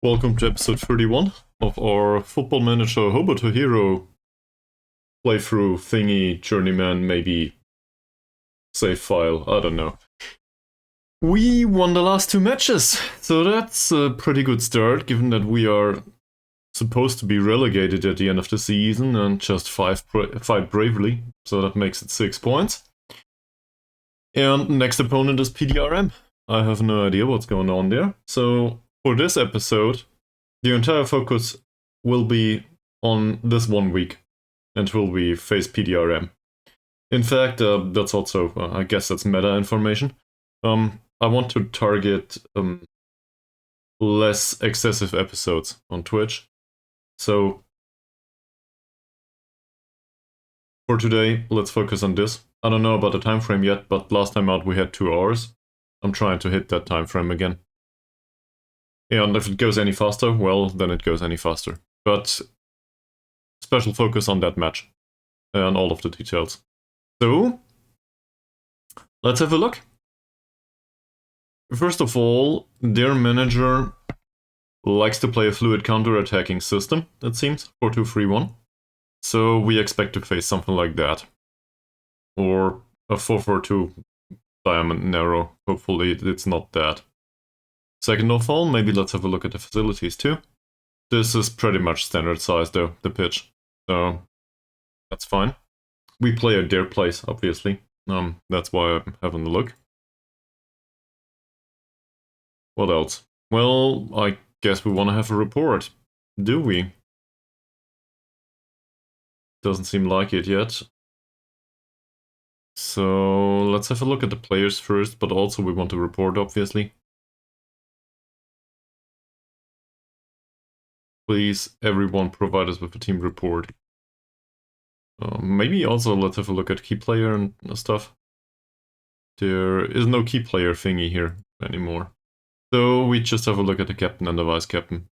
Welcome to episode 31 of our Football Manager Hobo to Hero playthrough thingy, journeyman, maybe save file, I don't know. We won the last two matches, so that's a pretty good start, given that we are supposed to be relegated at the end of the season and just fight bravely, so that makes it 6 points. And next opponent is PDRM. I have no idea what's going on there, so for this episode, the entire focus will be on this 1 week until we face PDRM. In fact, that's also, I guess that's meta information. I want to target less excessive episodes on Twitch. So for today, let's focus on this. I don't know about the time frame yet, but last time out we had 2 hours. I'm trying to hit that time frame again. And if it goes any faster, well, then it goes any faster. But special focus on that match and all of the details. So, let's have a look. First of all, their manager likes to play a fluid counter-attacking system, it seems, 4-2-3-1. So we expect to face something like that. Or a 4-4-2 diamond narrow. Hopefully it's not that. Second of all, maybe let's have a look at the facilities too. This is pretty much standard size though, the pitch. So that's fine. We play at their place, obviously. That's why I'm having a look. What else? Well, I guess we want to have a report. Do we? Doesn't seem like it yet. So let's have a look at the players first, but also we want to report, obviously. Please, everyone, provide us with a team report. Maybe also let's have a look at key player and stuff. There is no key player thingy here anymore. So we just have a look at the captain and the vice captain.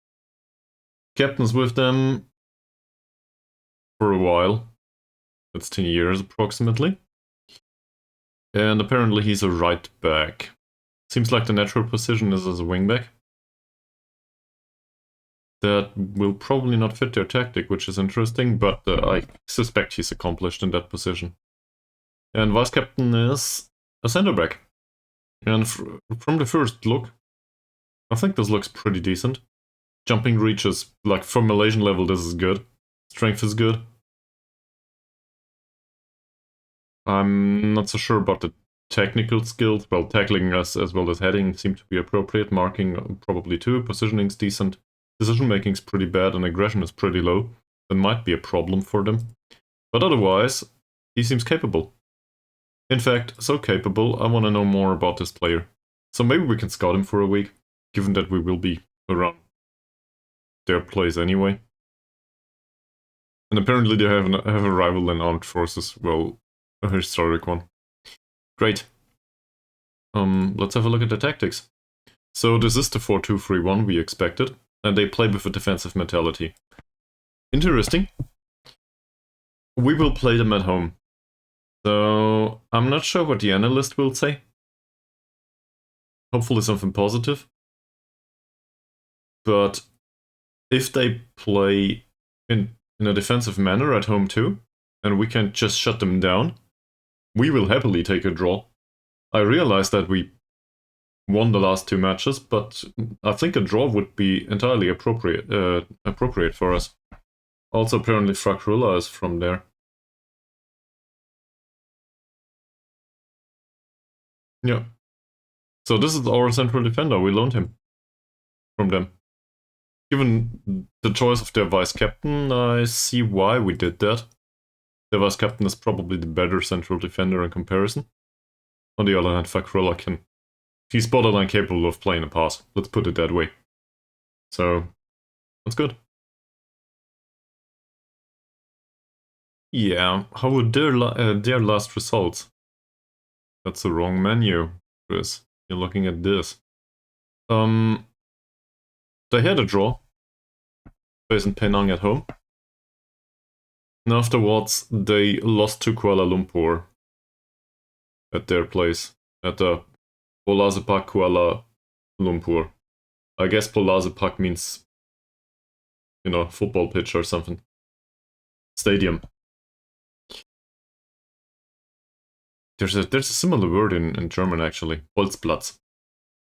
Captain's with them for a while. That's 10 years approximately. And apparently he's a right back. Seems like the natural position is as a wing back. That will probably not fit their tactic, which is interesting, but I suspect he's accomplished in that position. And vice captain is a center back. And from the first look, I think this looks pretty decent. Jumping reaches, like from Malaysian level, this is good. Strength is good. I'm not so sure about the technical skills. Well, tackling as well as heading seem to be appropriate. Marking probably too. Positioning's decent. Decision making's pretty bad and aggression is pretty low. That might be a problem for them. But otherwise, he seems capable. In fact, so capable, I want to know more about this player. So maybe we can scout him for a week, given that we will be around their place anyway. And apparently they have a rival in armed forces, well, a historic one. Great. Let's have a look at the tactics. So this is the 4-2-3-1 we expected, and they play with a defensive mentality. Interesting. We will play them at home. So I'm not sure what the analyst will say. Hopefully something positive. But if they play in a defensive manner at home too, and we can just shut them down, we will happily take a draw. I realize that we won the last 2 matches, but I think a draw would be entirely appropriate for us. Also, apparently Frakrula is from there. Yeah. So this is our central defender, we loaned him from them. Given the choice of their vice captain, I see why we did that. Their vice captain is probably the better central defender in comparison. On the other hand, Frakrula he's borderline capable of playing a pass, let's put it that way. So, that's good. Yeah, how were their last results? That's the wrong menu, Chris. You're looking at this. They had a draw, facing Penang at home. And afterwards, they lost to Kuala Lumpur at their place, at the Bola Sepak Kuala Lumpur. I guess Polazepak means, you know, football pitch or something. Stadium. There's a similar word in German actually, Bolzplatz.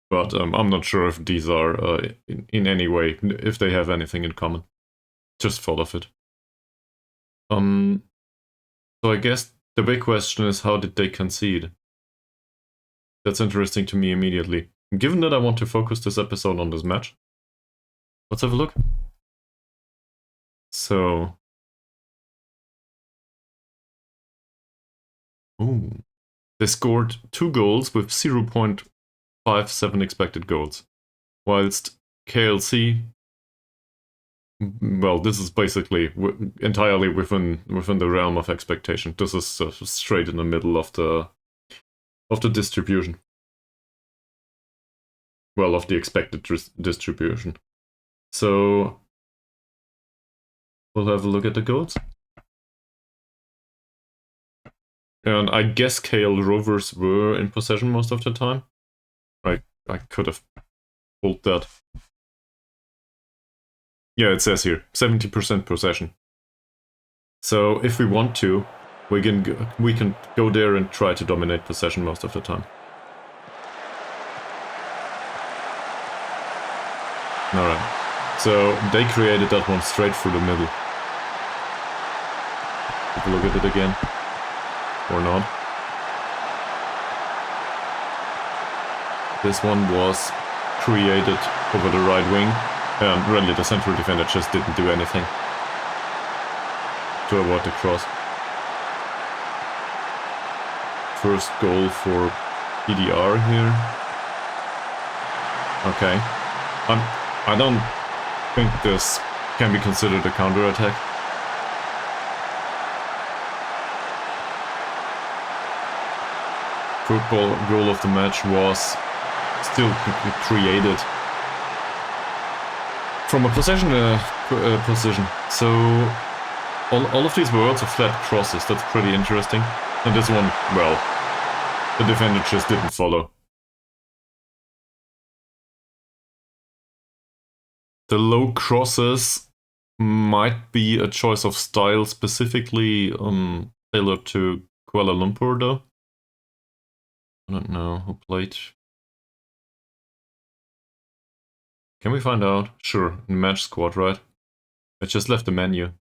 But I'm not sure if these are in any way, if they have anything in common. Just thought of it. So I guess the big question is, how did they concede? That's interesting to me immediately. Given that I want to focus this episode on this match, let's have a look. So... Ooh. They scored 2 goals with 0.57 expected goals. Whilst KLC... Well, this is basically entirely within the realm of expectation. This is straight in the middle of the distribution. Well, of the expected distribution. So we'll have a look at the goals. And I guess KL Rovers were in possession most of the time. I could have pulled that. Yeah, it says here, 70% possession. So if we want to, we can go there and try to dominate possession most of the time. Alright, so they created that one straight through the middle. Have a look at it again. Or not. This one was created over the right wing. And really, the central defender just didn't do anything to avoid the cross. First goal for PDR here. Okay. I don't think this can be considered a counter-attack. Football goal of the match was still created from a possession position. So all of these were also flat crosses. That's pretty interesting. And this one, well, the defender just didn't follow. The low crosses might be a choice of style specifically tailored to Kuala Lumpur, though. I don't know who played. Can we find out? Sure, match squad, right? I just left the menu.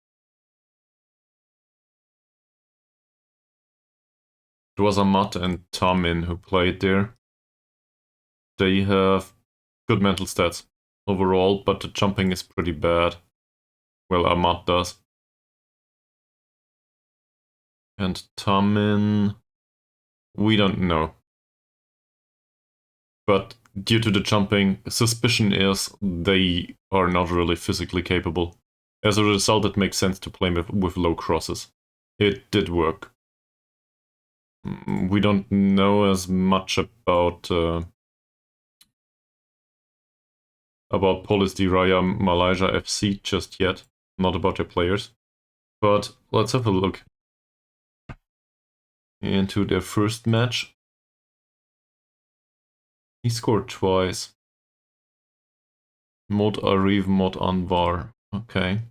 It was Ahmad and Tamin who played there. They have good mental stats overall, but the jumping is pretty bad. Well, Ahmad does. And Tamin... we don't know. But due to the jumping, suspicion is they are not really physically capable. As a result, it makes sense to play with low crosses. It did work. We don't know as much about Police Diraya Malaysia FC just yet. Not about their players. But let's have a look into their first match. He scored twice. Mod Arif, Mod Anwar. Okay.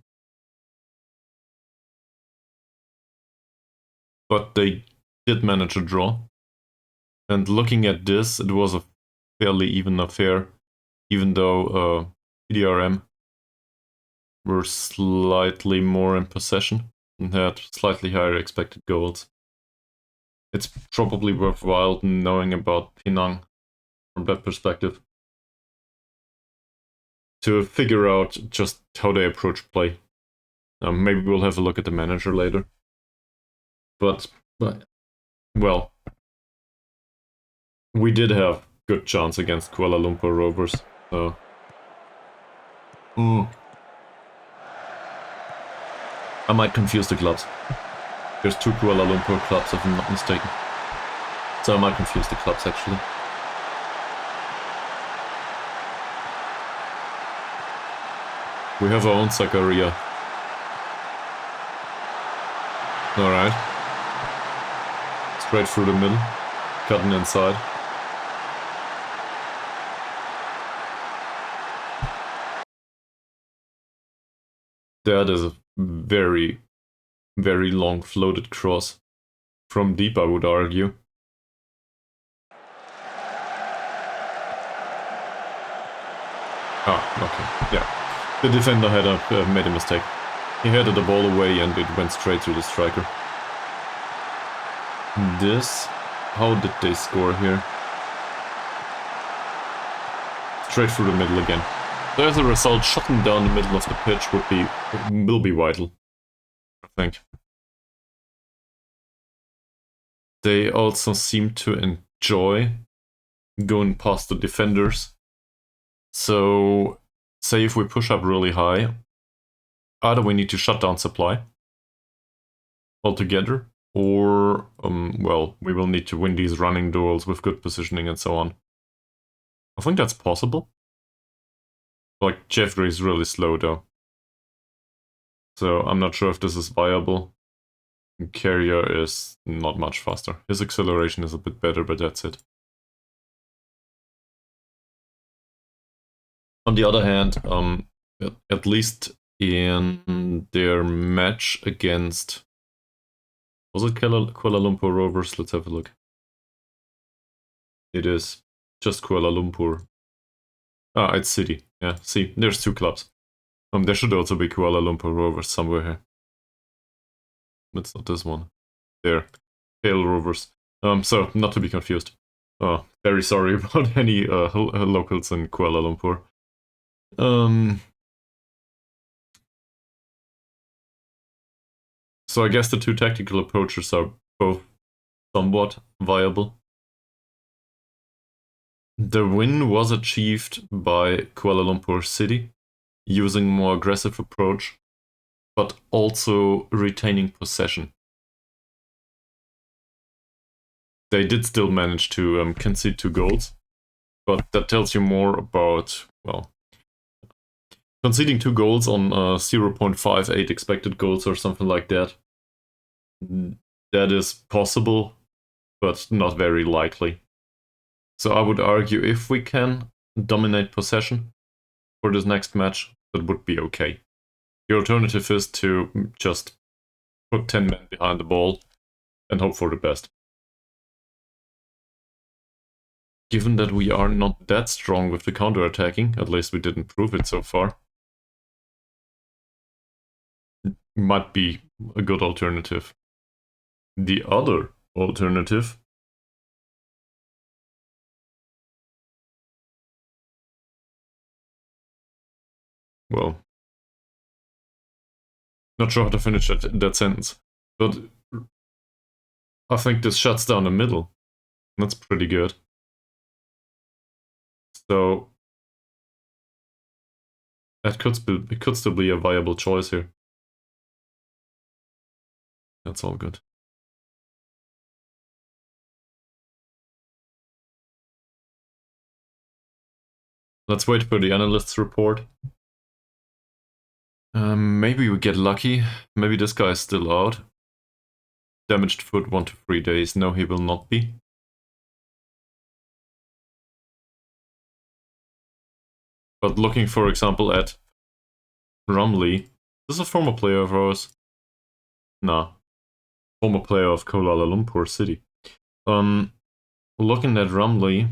But they did manage a draw. And looking at this, it was a fairly even affair, even though PDRM were slightly more in possession and had slightly higher expected goals. It's probably worthwhile knowing about Penang from that perspective to figure out just how they approach play. Maybe we'll have a look at the manager later. But well, we did have good chance against Kuala Lumpur Rovers, so... I might confuse the clubs. There's 2 Kuala Lumpur clubs, if I'm not mistaken. So I might confuse the clubs, actually. We have our own Zakaria. Alright. Straight through the middle. Cutting inside. That is a very, very long floated cross. From deep, I would argue. Ah, okay, yeah. The defender had made a mistake. He headed the ball away and it went straight to the striker. How did they score here? Straight through the middle again. So as a result, shutting down the middle of the pitch will be vital, I think. They also seem to enjoy going past the defenders. So, say if we push up really high, either we need to shut down supply altogether, or, well, we will need to win these running duels with good positioning and so on. I think that's possible. Like, Jeffrey is really slow though. So I'm not sure if this is viable. Carrier is not much faster. His acceleration is a bit better, but that's it. On the other hand, at least in their match against... Was it Kuala Lumpur Rovers? Let's have a look. It is just Kuala Lumpur. Ah, it's City. Yeah, see, there's two clubs. There should also be Kuala Lumpur Rovers somewhere here. It's not this one. There. Pale Rovers. So, not to be confused. Oh, very sorry about any locals in Kuala Lumpur. So I guess the two tactical approaches are both somewhat viable. The win was achieved by Kuala Lumpur City, using more aggressive approach, but also retaining possession. They did still manage to concede 2 goals, but that tells you more about, well, conceding 2 goals on 0.58 expected goals or something like that. That is possible, but not very likely. So I would argue if we can dominate possession for this next match, that would be okay. The alternative is to just put 10 men behind the ball and hope for the best. Given that we are not that strong with the counter-attacking, at least we didn't prove it so far, might be a good alternative. The other alternative well, not sure how to finish that sentence, but I think this shuts down the middle. That's pretty good. So it could still be a viable choice here. That's all good. Let's wait for the analyst's report. Maybe we get lucky. Maybe this guy is still out. Damaged foot 1 to 3 days. No, he will not be. But looking, for example, at Rumley. This is a former player of ours. Nah. Former player of Kuala Lumpur City. Looking at Rumley.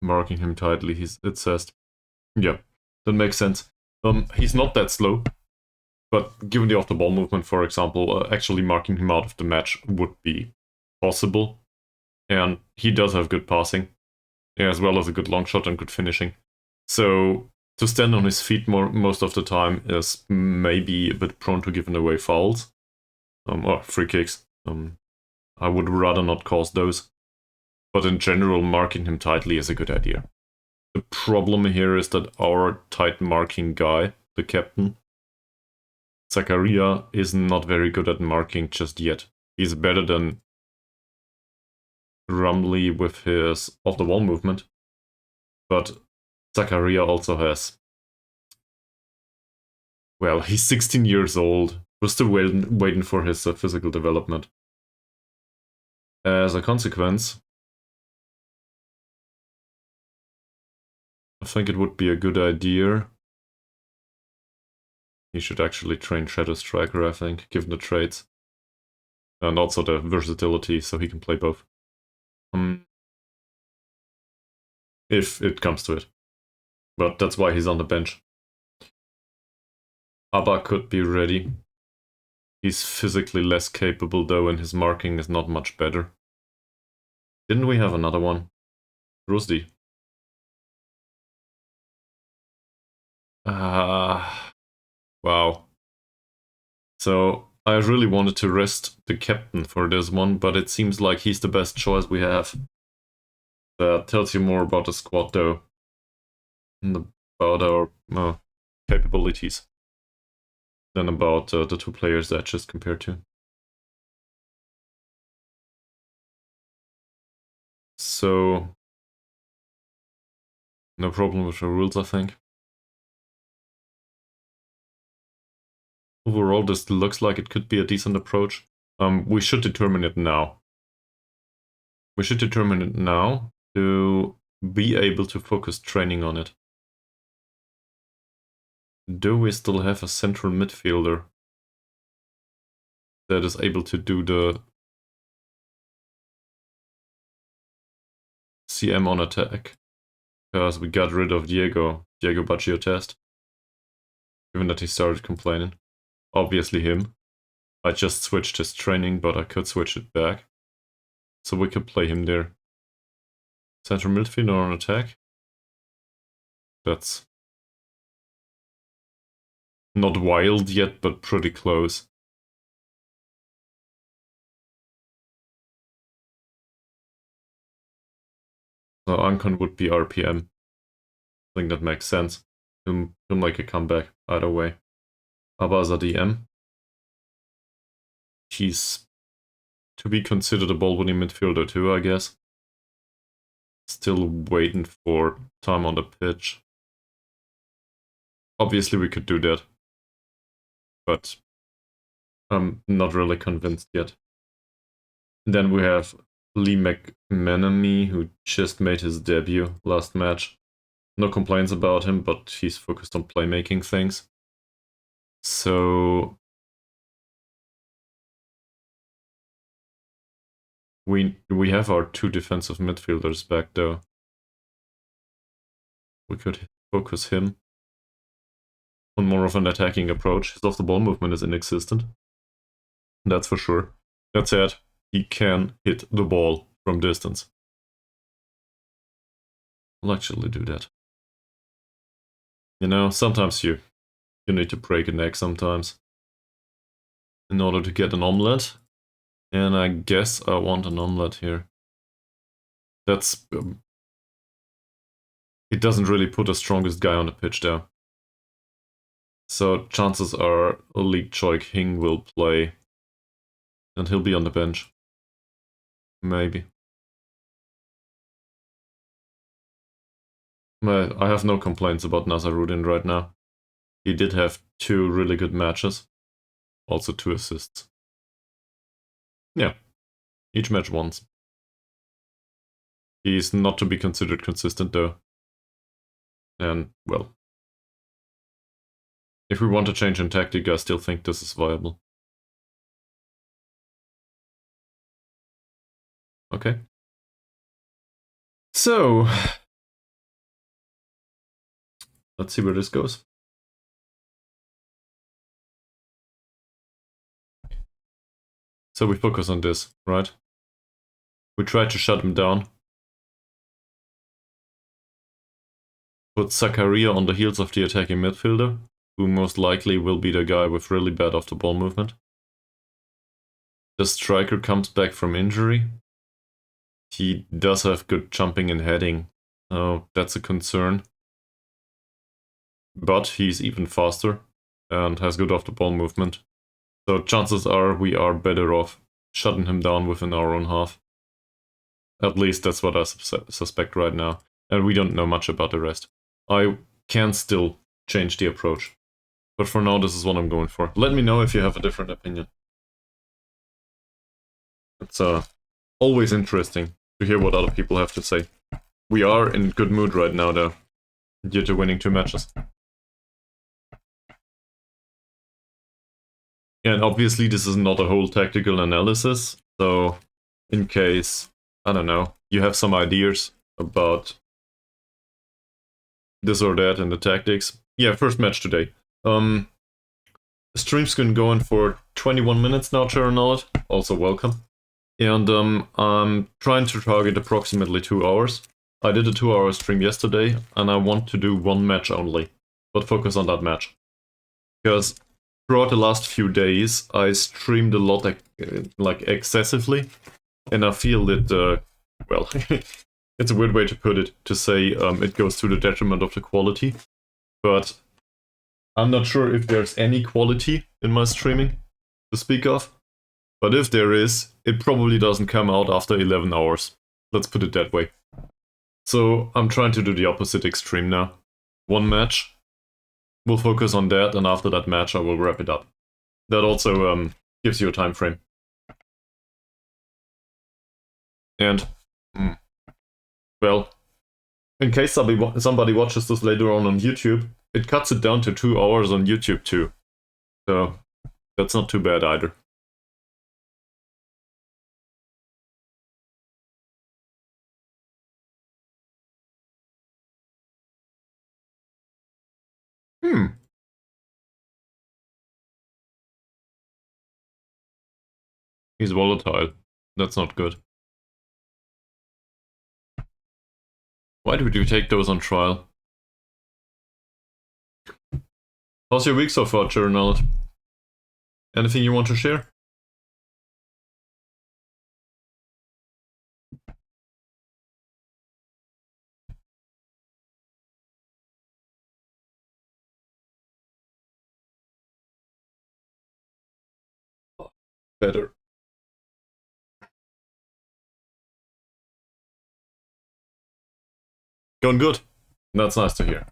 Marking him tightly, it says. Yeah, that makes sense. He's not that slow. But given the off-the-ball movement, for example, actually marking him out of the match would be possible. And he does have good passing, as well as a good long shot and good finishing. So to stand on his feet most of the time is maybe a bit prone to giving away fouls. Or free kicks. I would rather not cause those. But in general, marking him tightly is a good idea. The problem here is that our tight marking guy, the captain, Zakaria, is not very good at marking just yet. He's better than Rumley with his off-the-wall movement. But Zakaria also has... Well, he's 16 years old. We're still waiting for his physical development. As a consequence, I think it would be a good idea He should actually train Shadow Striker, I think, given the traits. And also the versatility, so he can play both. If it comes to it. But that's why he's on the bench. Abba could be ready. He's physically less capable though, and his marking is not much better. Didn't we have another one? Rusdi. Wow. So I really wanted to rest the captain for this one, but it seems like he's the best choice we have. That tells you more about the squad though. And about our capabilities than about the two players that I just compared to. So, no problem with the rules, I think. Overall, this looks like it could be a decent approach. We should determine it now. We should determine it now to be able to focus training on it. Do we still have a central midfielder that is able to do the CM on attack? Because we got rid of Diego Baggio test. Given that he started complaining. Obviously him. I just switched his training, but I could switch it back. So we could play him there. Central midfielder on attack. That's not wild yet, but pretty close. So Ankon would be RPM. I think that makes sense. He'll make a comeback either way. Abaza DM. He's to be considered a ball-winning midfielder too, I guess. Still waiting for time on the pitch. Obviously we could do that. But I'm not really convinced yet. Then we have Lee McManamy, who just made his debut last match. No complaints about him, but he's focused on playmaking things. So we have our two defensive midfielders back though. We could focus him on more of an attacking approach. His off-the-ball movement is inexistent. That's for sure. That said, he can hit the ball from distance. I'll actually do that. You know, sometimes you need to break an egg sometimes in order to get an omelette. And I guess I want an omelette here. That's... it doesn't really put the strongest guy on the pitch there. So chances are Lee Choi King will play. And he'll be on the bench. Maybe. I have no complaints about Nazaruddin right now. He did have 2 really good matches. Also 2 assists. Yeah. Each match once. He's not to be considered consistent though. And, well, if we want to change in tactic, I still think this is viable. Okay. So, let's see where this goes. So we focus on this, right? We try to shut him down. Put Zakaria on the heels of the attacking midfielder, who most likely will be the guy with really bad off-the-ball movement. The striker comes back from injury. He does have good jumping and heading. Oh, that's a concern. But he's even faster and has good off-the-ball movement. So chances are we are better off shutting him down within our own half. At least that's what I suspect right now. And we don't know much about the rest. I can still change the approach. But for now, this is what I'm going for. Let me know if you have a different opinion. It's always interesting to hear what other people have to say. We are in good mood right now, though, due to winning 2 matches. And obviously this is not a whole tactical analysis, so in case, I don't know, you have some ideas about this or that in the tactics. Yeah, first match today. Stream's been going for 21 minutes now, Charonald. Also welcome. And I'm trying to target approximately 2 hours. I did a 2-hour stream yesterday, and I want to do one match only, but focus on that match. Because throughout the last few days, I streamed a lot, like excessively, and I feel that, well, it's a weird way to put it, to say it goes to the detriment of the quality, but I'm not sure if there's any quality in my streaming to speak of, but if there is, it probably doesn't come out after 11 hours. Let's put it that way. So I'm trying to do the opposite extreme now. One match, we'll focus on that, and after that match I will wrap it up. That also gives you a time frame. And, well, in case somebody watches this later on YouTube, it cuts it down to 2 hours on YouTube too. So that's not too bad either. He's volatile. That's not good. Why would you take those on trial? How's your week so far, Journal? Anything you want to share? Better. Going good. That's nice to hear.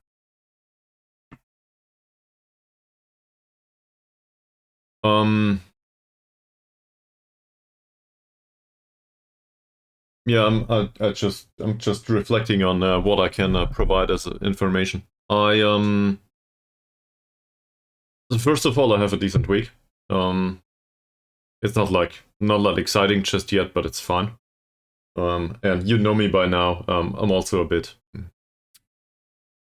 Yeah, I'm just reflecting on what I can provide as information. First of all, I have a decent week. It's not that exciting just yet, but it's fine. And you know me by now. I'm also a bit,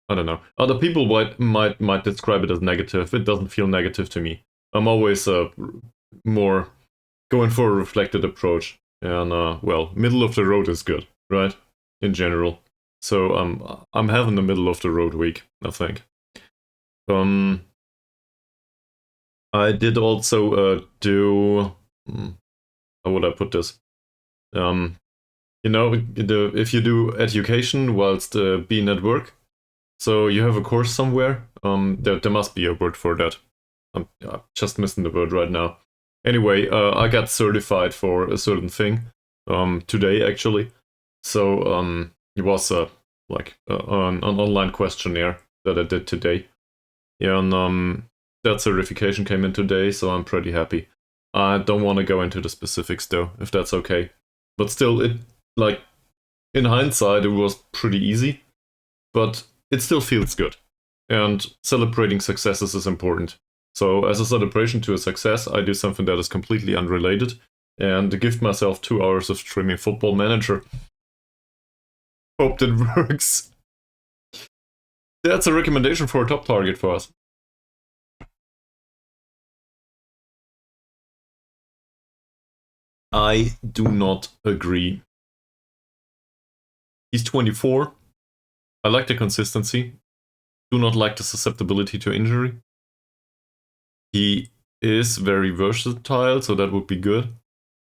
I don't know. Other people might describe it as negative. It doesn't feel negative to me. I'm always more going for a reflected approach. And well, middle of the road is good, right? In general. So I'm having the middle of the road week, I think. I did also do. How would I put this? You know, if you do education whilst being at work, so you have a course somewhere, there must be a word for that. I'm just missing the word right now. Anyway, I got certified for a certain thing today, actually. So it was like an online questionnaire that I did today. Yeah, and that certification came in today, so I'm pretty happy. I don't want to go into the specifics though, if that's okay. But still, it, like, in hindsight, it was pretty easy, but it still feels good. And celebrating successes is important. So as a celebration to a success, I do something that is completely unrelated and give myself 2 hours of streaming Football Manager. Hope that works. That's a recommendation for a top target for us. I do not agree. He's 24. I like the consistency. Do not like the susceptibility to injury. He is very versatile, so that would be good.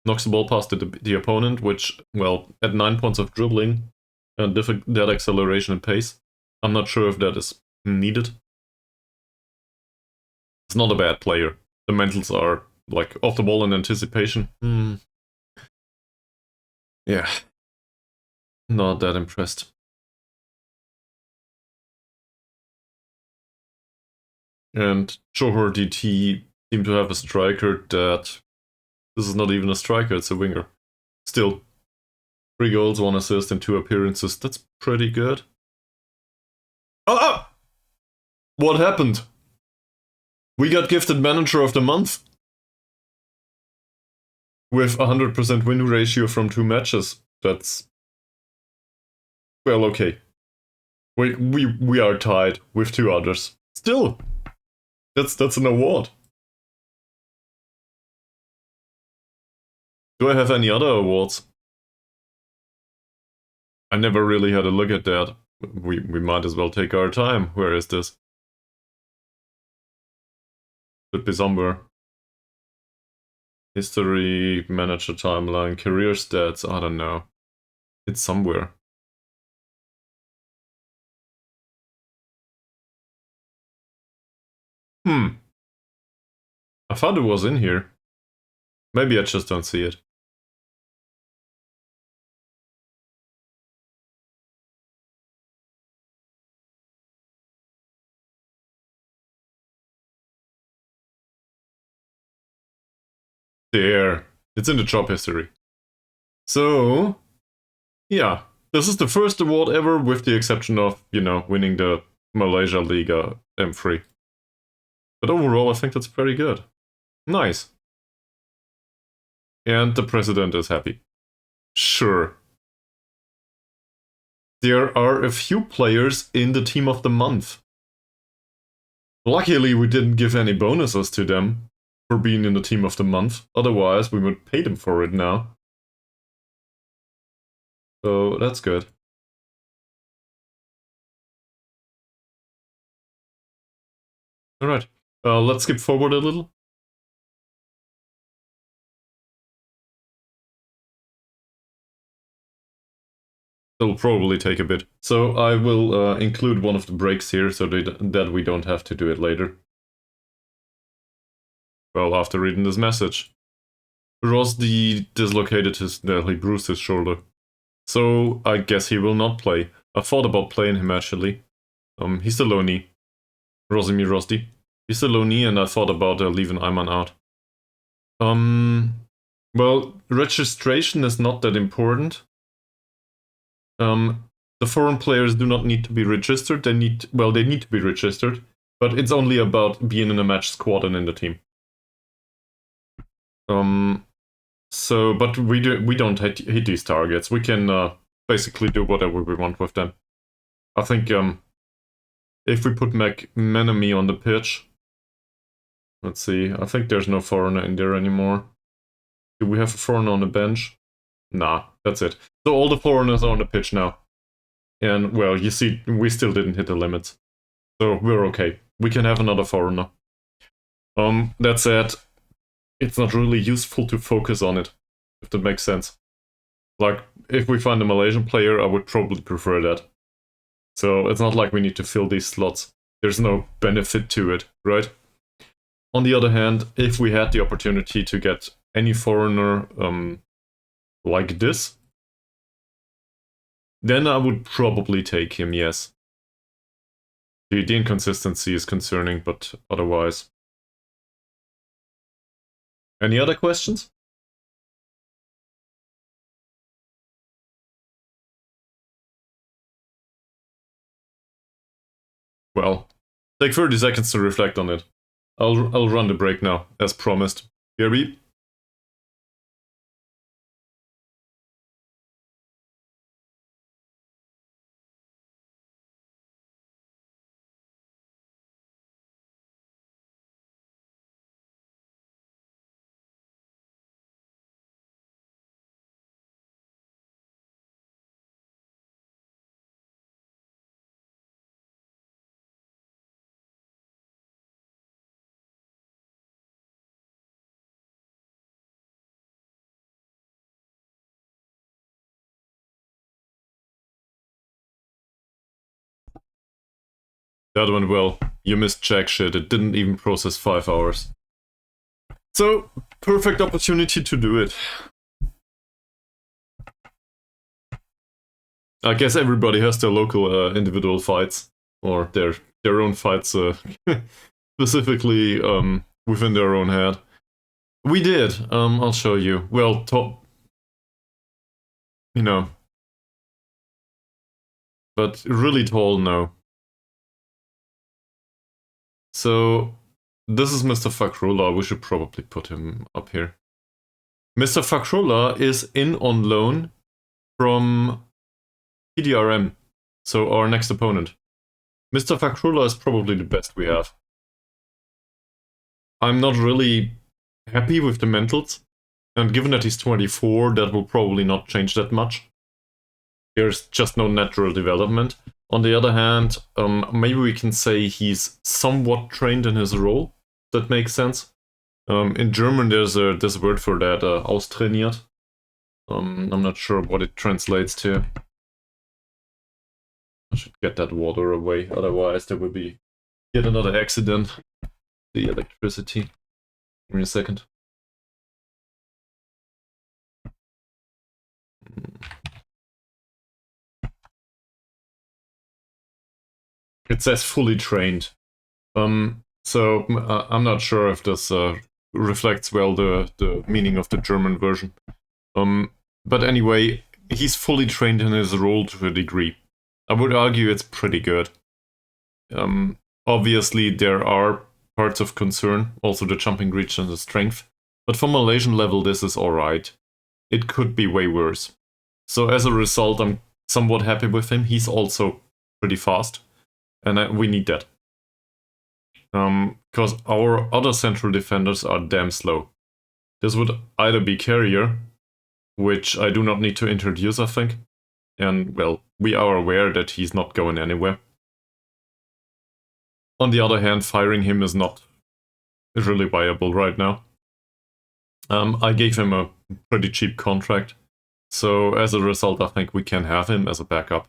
Knocks the ball past the opponent, which, well, at 9 points of dribbling and that acceleration and pace, I'm not sure if that is needed. It's not a bad player. The mentals are, like, off the ball in anticipation. Yeah. Not that impressed. And Johor DT seem to have a striker that... This is not even a striker, it's a winger. Still, 3 goals, 1 assist, and 2 appearances. That's pretty good. Oh! What happened? We got gifted Manager of the Month? with 100% win ratio from 2 matches. That's, well, okay. We are tied with 2 others. Still, that's an award. Do I have any other awards? I never really had a look at that. We might as well take our time. Where is this? Should be somewhere. History, manager timeline, career stats, I don't know. It's somewhere. I thought it was in here. Maybe I just don't see it. There. It's in the job history. So, yeah. This is the first award ever, with the exception of, winning the Malaysia Liga M3. But overall, I think that's pretty good. Nice. And the president is happy. Sure. There are a few players in the team of the month. Luckily, we didn't give any bonuses to them for being in the team of the month. Otherwise, we would pay them for it now. So that's good. Alright, let's skip forward a little. It'll probably take a bit. So I will include one of the breaks here so that we don't have to do it later. Well, after reading this message. Rosdi dislocated he bruised his shoulder. So I guess he will not play. I thought about playing him actually. He's the loanee. Rosimir Rosdi. He's the loanee, and I thought about leaving Ayman out. Well, registration is not that important. The foreign players do not need to be registered. They need to be registered, but it's only about being in a match squad and in the team. But we don't hit these targets. We can basically do whatever we want with them. I think if we put McManamy on the pitch, let's see. I think there's no foreigner in there anymore. Do we have a foreigner on the bench? Nah, that's it. So all the foreigners are on the pitch now. And, well, you see, we still didn't hit the limits. So we're okay. We can have another foreigner. That said, it's not really useful to focus on it, if that makes sense. Like, if we find a Malaysian player, I would probably prefer that. So it's not like we need to fill these slots. There's no benefit to it, right? On the other hand, if we had the opportunity to get any foreigner like this, then I would probably take him, yes. The inconsistency is concerning, but otherwise. Any other questions? Well, take 30 seconds to reflect on it. I'll run the break now, as promised. BRB. That went well. You missed jack shit. It didn't even process 5 hours. So, perfect opportunity to do it. I guess everybody has their local individual fights, or their own fights specifically within their own head. We did. I'll show you. Well, but really tall, no. So, this is Mr. Fakrullah. We should probably put him up here. Mr. Fakrullah is in on loan from PDRM, so our next opponent. Mr. Fakrullah is probably the best we have. I'm not really happy with the mentals, and given that he's 24, that will probably not change that much. There's just no natural development. On the other hand, maybe we can say he's somewhat trained in his role. That makes sense. In German, there's a word for that, austrainiert. I'm not sure what it translates to. I should get that water away, otherwise there will be yet another accident. The electricity. Give me a second. It says fully trained. So I'm not sure if this reflects well the meaning of the German version. But anyway, he's fully trained in his role to a degree. I would argue it's pretty good. Obviously, there are parts of concern, also the jumping reach and the strength. But for Malaysian level, this is alright. It could be way worse. So as a result, I'm somewhat happy with him. He's also pretty fast, and we need that. Because our other central defenders are damn slow. This would either be Carrier, which I do not need to introduce, I think. And, well, we are aware that he's not going anywhere. On the other hand, firing him is not really viable right now. I gave him a pretty cheap contract, so as a result, I think we can have him as a backup.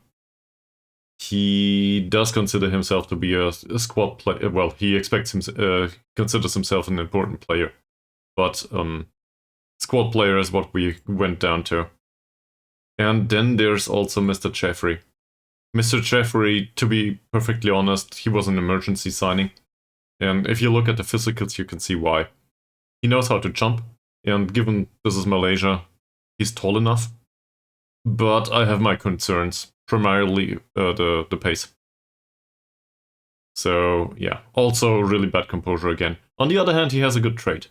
He does consider himself to be a squad player. Well, he considers himself an important player, but squad player is what we went down to. And then there's also Mr. Jeffrey. Mr. Jeffrey, to be perfectly honest, he was an emergency signing. And if you look at the physicals, you can see why. He knows how to jump, and given this is Malaysia, he's tall enough. But I have my concerns, primarily the pace. So yeah, also really bad composure again. On the other hand, he has a good trait.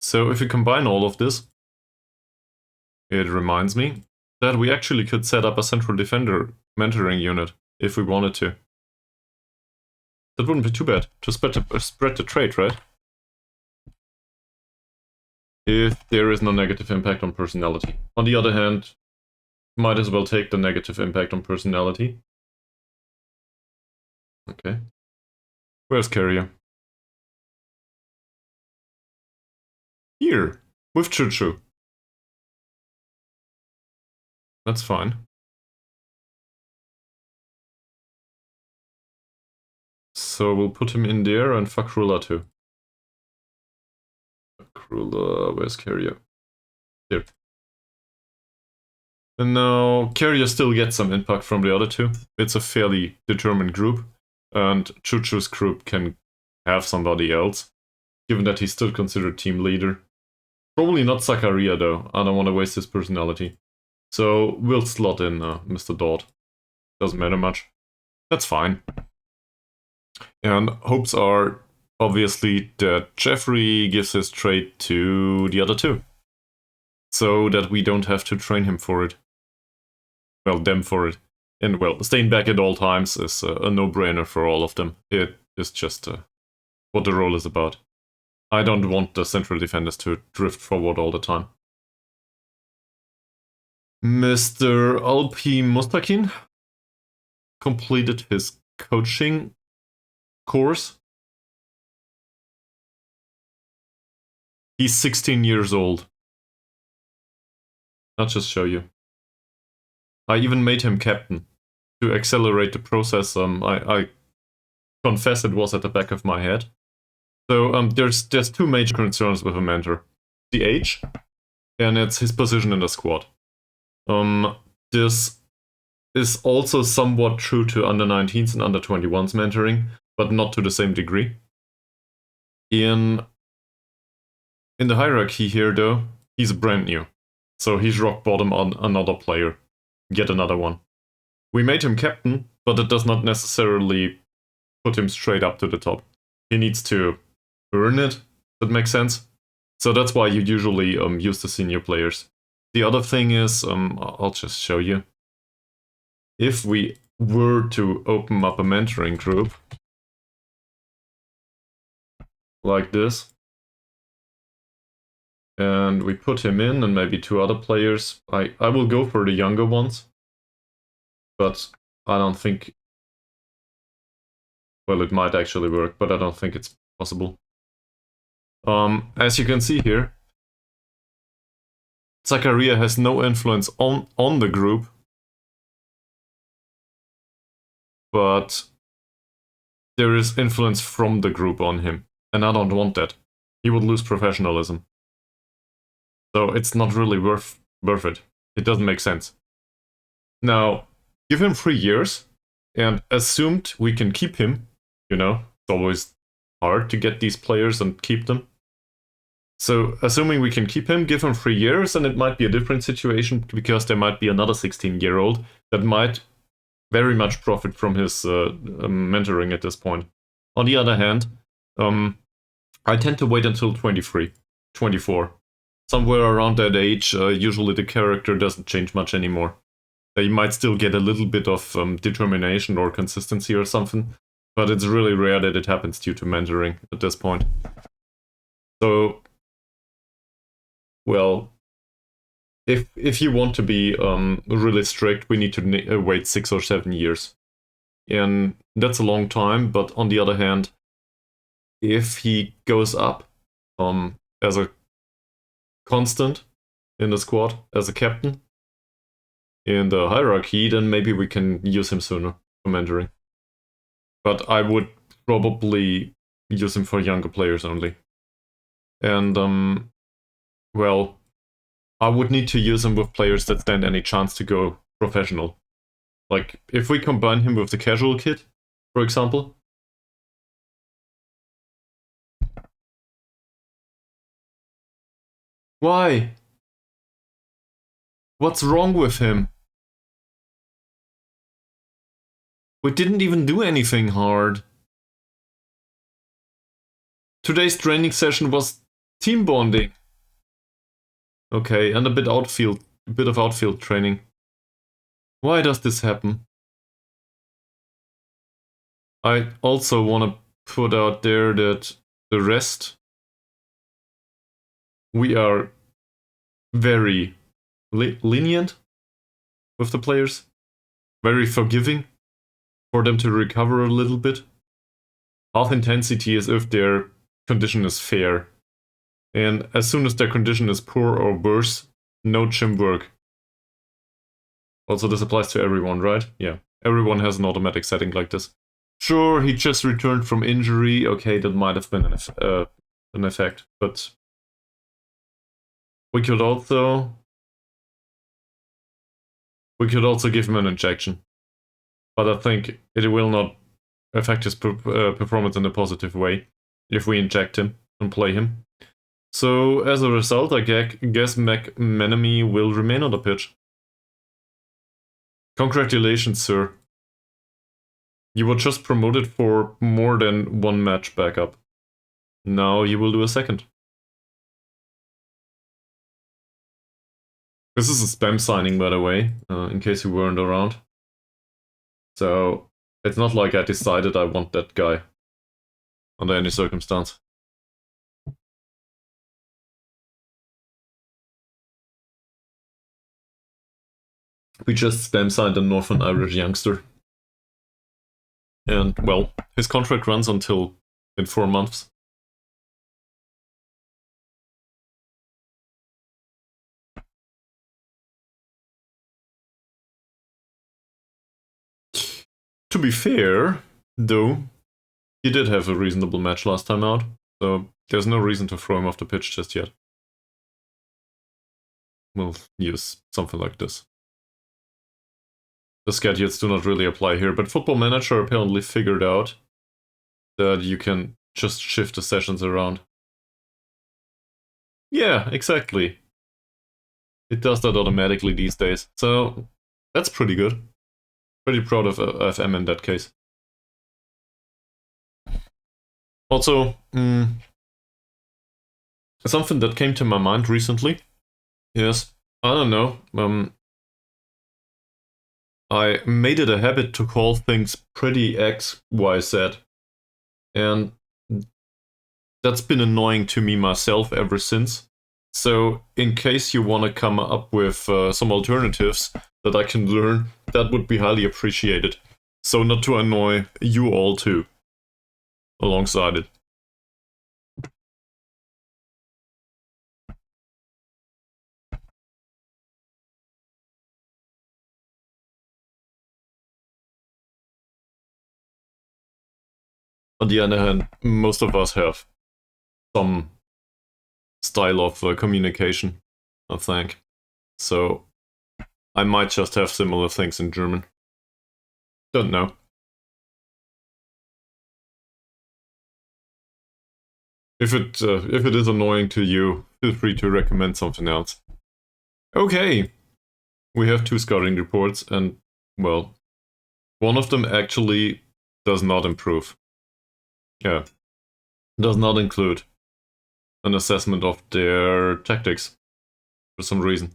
So if you combine all of this, it reminds me that we actually could set up a central defender mentoring unit if we wanted to. That wouldn't be too bad to spread the trait, right? If there is no negative impact on personality. On the other hand, might as well take the negative impact on personality. Okay. Where's Carrier? Here, with Choo-Choo. That's fine. So we'll put him in there and Fakrullah too. Fakrullah, where's Carrier? Here. And now Carrier still gets some impact from the other two. It's a fairly determined group, and Choo-Choo's group can have somebody else, given that he's still considered team leader. Probably not Zakaria though, I don't want to waste his personality. So we'll slot in Mr. Dodd. Doesn't matter much. That's fine. And hopes are obviously that Jeffrey gives his trait to the other two, so that we don't have to train him for it. Well, them for it. And well, staying back at all times is a no-brainer for all of them. It is just what the role is about. I don't want the central defenders to drift forward all the time. Mr. Alpi Mustakin completed his coaching course. He's 16 years old. I'll just show you. I even made him captain to accelerate the process. I confess it was at the back of my head. So there's two major concerns with a mentor: the age, and it's his position in the squad. This is also somewhat true to under-19s and under-21s mentoring, but not to the same degree. In the hierarchy here, though, he's brand new, so he's rock bottom on another player. Get another one. We made him captain, but it does not necessarily put him straight up to the top. He needs to earn it. That makes sense. So that's why you usually use the senior players. The other thing is, I'll just show you. If we were to open up a mentoring group, like this, and we put him in and maybe 2 other players, I will go for the younger ones, but I don't think, well, it might actually work, but I don't think it's possible. As you can see here, Zakaria has no influence on the group, but there is influence from the group on him, and I don't want that. He would lose professionalism. So it's not really worth it. It doesn't make sense. Now, give him 3 years, and assumed we can keep him, you know, it's always hard to get these players and keep them. So, assuming we can keep him, give him 3 years, and it might be a different situation, because there might be another 16-year-old that might very much profit from his mentoring at this point. On the other hand, I tend to wait until 23, 24. Somewhere around that age, usually the character doesn't change much anymore. They might still get a little bit of determination or consistency or something, but it's really rare that it happens due to mentoring at this point. So, well, if you want to be really strict, we need to wait 6 or 7 years. And that's a long time, but on the other hand, if he goes up as a constant in the squad, as a captain in the hierarchy, then maybe we can use him sooner for mentoring. But I would probably use him for younger players only. And, well, I would need to use him with players that stand any chance to go professional. Like, if we combine him with the casual kid, for example. Why? What's wrong with him? We didn't even do anything hard. Today's training session was team bonding. Okay, and a bit of outfield training. Why does this happen? I also want to put out there that the rest, we are very lenient with the players, very forgiving for them to recover a little bit. Half intensity is if their condition is fair, and as soon as their condition is poor or worse, no gym work. Also, this applies to everyone, right? Yeah, everyone has an automatic setting like this. Sure, he just returned from injury. Okay, that might have been an effect, but we could also give him an injection. But I think it will not affect his performance in a positive way if we inject him and play him. So as a result, I guess McManamy will remain on the pitch. Congratulations, sir. You were just promoted for more than 1 match backup. Now you will do a second. This is a spam signing, by the way, in case you weren't around. So it's not like I decided I want that guy under any circumstance. We just spam signed a Northern Irish youngster. And, well, his contract runs until in 4 months. To be fair, though, he did have a reasonable match last time out, so there's no reason to throw him off the pitch just yet. We'll use something like this. The schedules do not really apply here, but Football Manager apparently figured out that you can just shift the sessions around. Yeah, exactly. It does that automatically these days, so that's pretty good. Pretty proud of FM in that case. Also, Something that came to my mind recently is, I don't know, I made it a habit to call things pretty X, Y, Z. And that's been annoying to me myself ever since. So, in case you want to come up with some alternatives that I can learn, that would be highly appreciated. So, not to annoy you all too, alongside it. On the other hand, most of us have some style of communication, I think. So, I might just have similar things in German. Don't know. If it is annoying to you, feel free to recommend something else. Okay, we have 2 scouting reports, and well, one of them actually does not improve. Yeah, does not include an assessment of their tactics for some reason,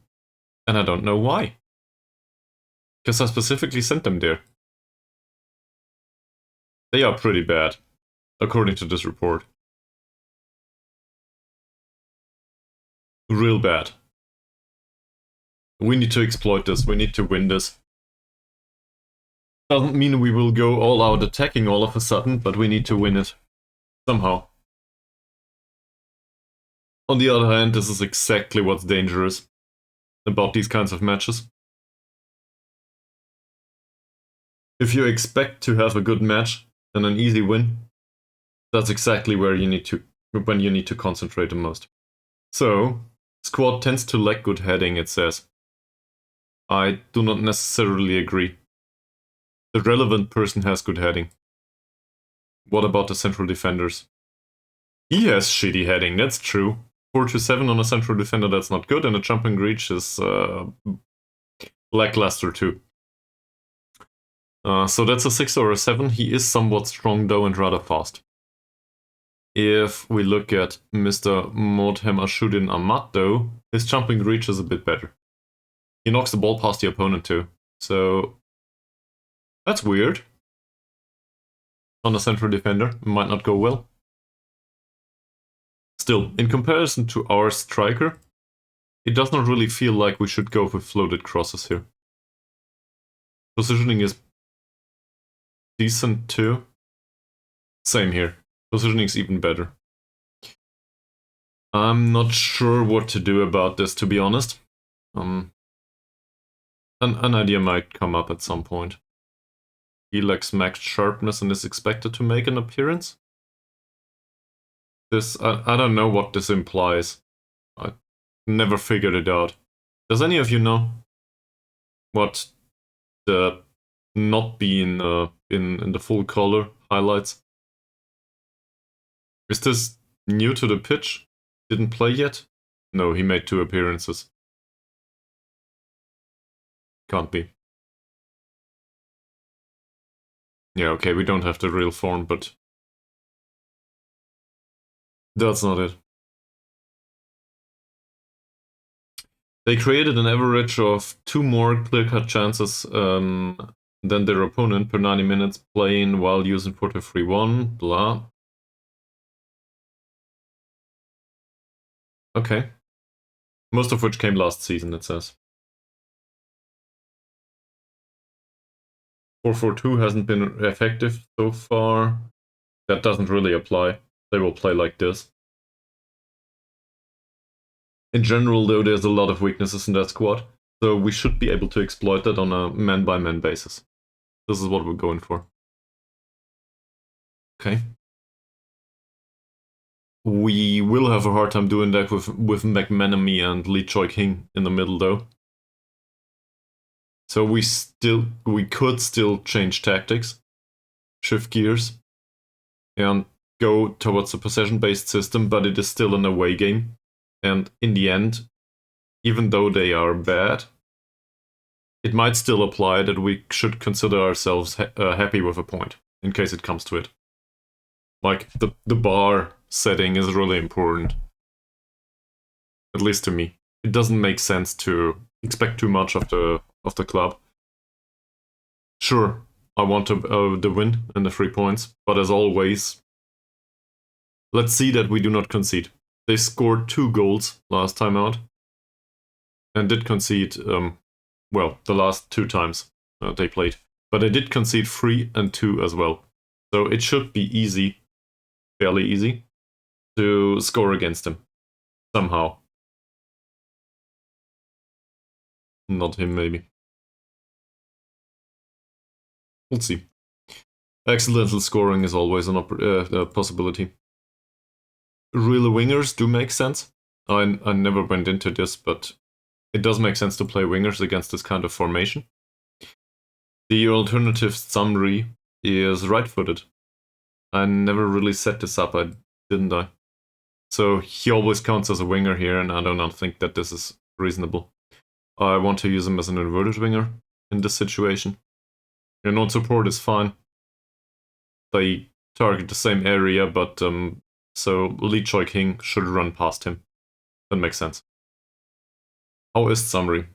and I don't know why. Because I specifically sent them there. They are pretty bad, according to this report. Real bad. We need to exploit this. We need to win this. Doesn't mean we will go all out attacking all of a sudden, but we need to win it. Somehow. On the other hand, this is exactly what's dangerous about these kinds of matches. If you expect to have a good match and an easy win, that's exactly where you need to concentrate the most. So, squad tends to lack good heading, it says. I do not necessarily agree. The relevant person has good heading. What about the central defenders? He has shitty heading, that's true. 4-7 on a central defender, that's not good, and a jumping reach is lackluster too. So that's a 6 or a 7. He is somewhat strong though and rather fast. If we look at Mr. Modhem Ashudin Ahmad though, his jumping reach is a bit better. He knocks the ball past the opponent too. So that's weird. On a central defender, it might not go well. Still, in comparison to our striker, it does not really feel like we should go with floated crosses here. Positioning is decent too. Same here. Positioning is even better. I'm not sure what to do about this, to be honest. An idea might come up at some point. He lacks max sharpness and is expected to make an appearance. This, I don't know what this implies. I never figured it out. Does any of you know what the not being in the full color highlights? Is this new to the pitch? Didn't play yet? No, he made 2 appearances. Can't be. Yeah, okay, we don't have the real form, but that's not it. They created an average of 2 more clear-cut chances than their opponent per 90 minutes playing while using 4-3-1, blah. Okay. Most of which came last season, it says. 4-4-2 hasn't been effective so far. That doesn't really apply. They will play like this. In general, though, there's a lot of weaknesses in that squad, so we should be able to exploit that on a man-by-man basis. This is what we're going for. Okay. We will have a hard time doing that with McManamy and Lee Choi King in the middle, though. So we could still change tactics, shift gears, and go towards a possession-based system, but it is still an away game. And in the end, even though they are bad, it might still apply that we should consider ourselves happy with a point, in case it comes to it. Like, the bar setting is really important. At least to me. It doesn't make sense to expect too much of the club. Sure, I want the win and the 3 points, but as always, let's see that we do not concede. They scored 2 goals last time out, and did concede, well, the last 2 times they played. But they did concede 3 and 2 as well. So it should be easy, fairly easy, to score against them. Somehow. Not him, maybe. We'll see. Accidental scoring is always a possibility. Real wingers do make sense. I never went into this, but it does make sense to play wingers against this kind of formation. The alternative summary is right-footed. I never really set this up, didn't I? So he always counts as a winger here, and I do not think that this is reasonable. I want to use him as an inverted winger in this situation. And on support is fine. They target the same area, but so Riiiitt King should run past him. That makes sense. How is Summary?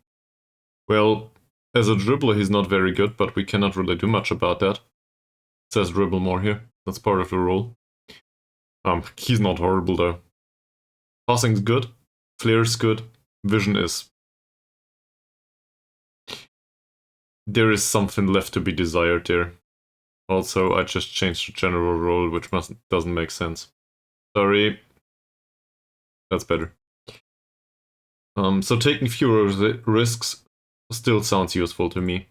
Well, as a dribbler he's not very good, but we cannot really do much about that. It says dribble more here. That's part of the role. He's not horrible though. Passing's good, flair's good, vision is. There is something left to be desired there. Also, I just changed the general role, which doesn't make sense. Sorry. That's better. So taking fewer risks still sounds useful to me.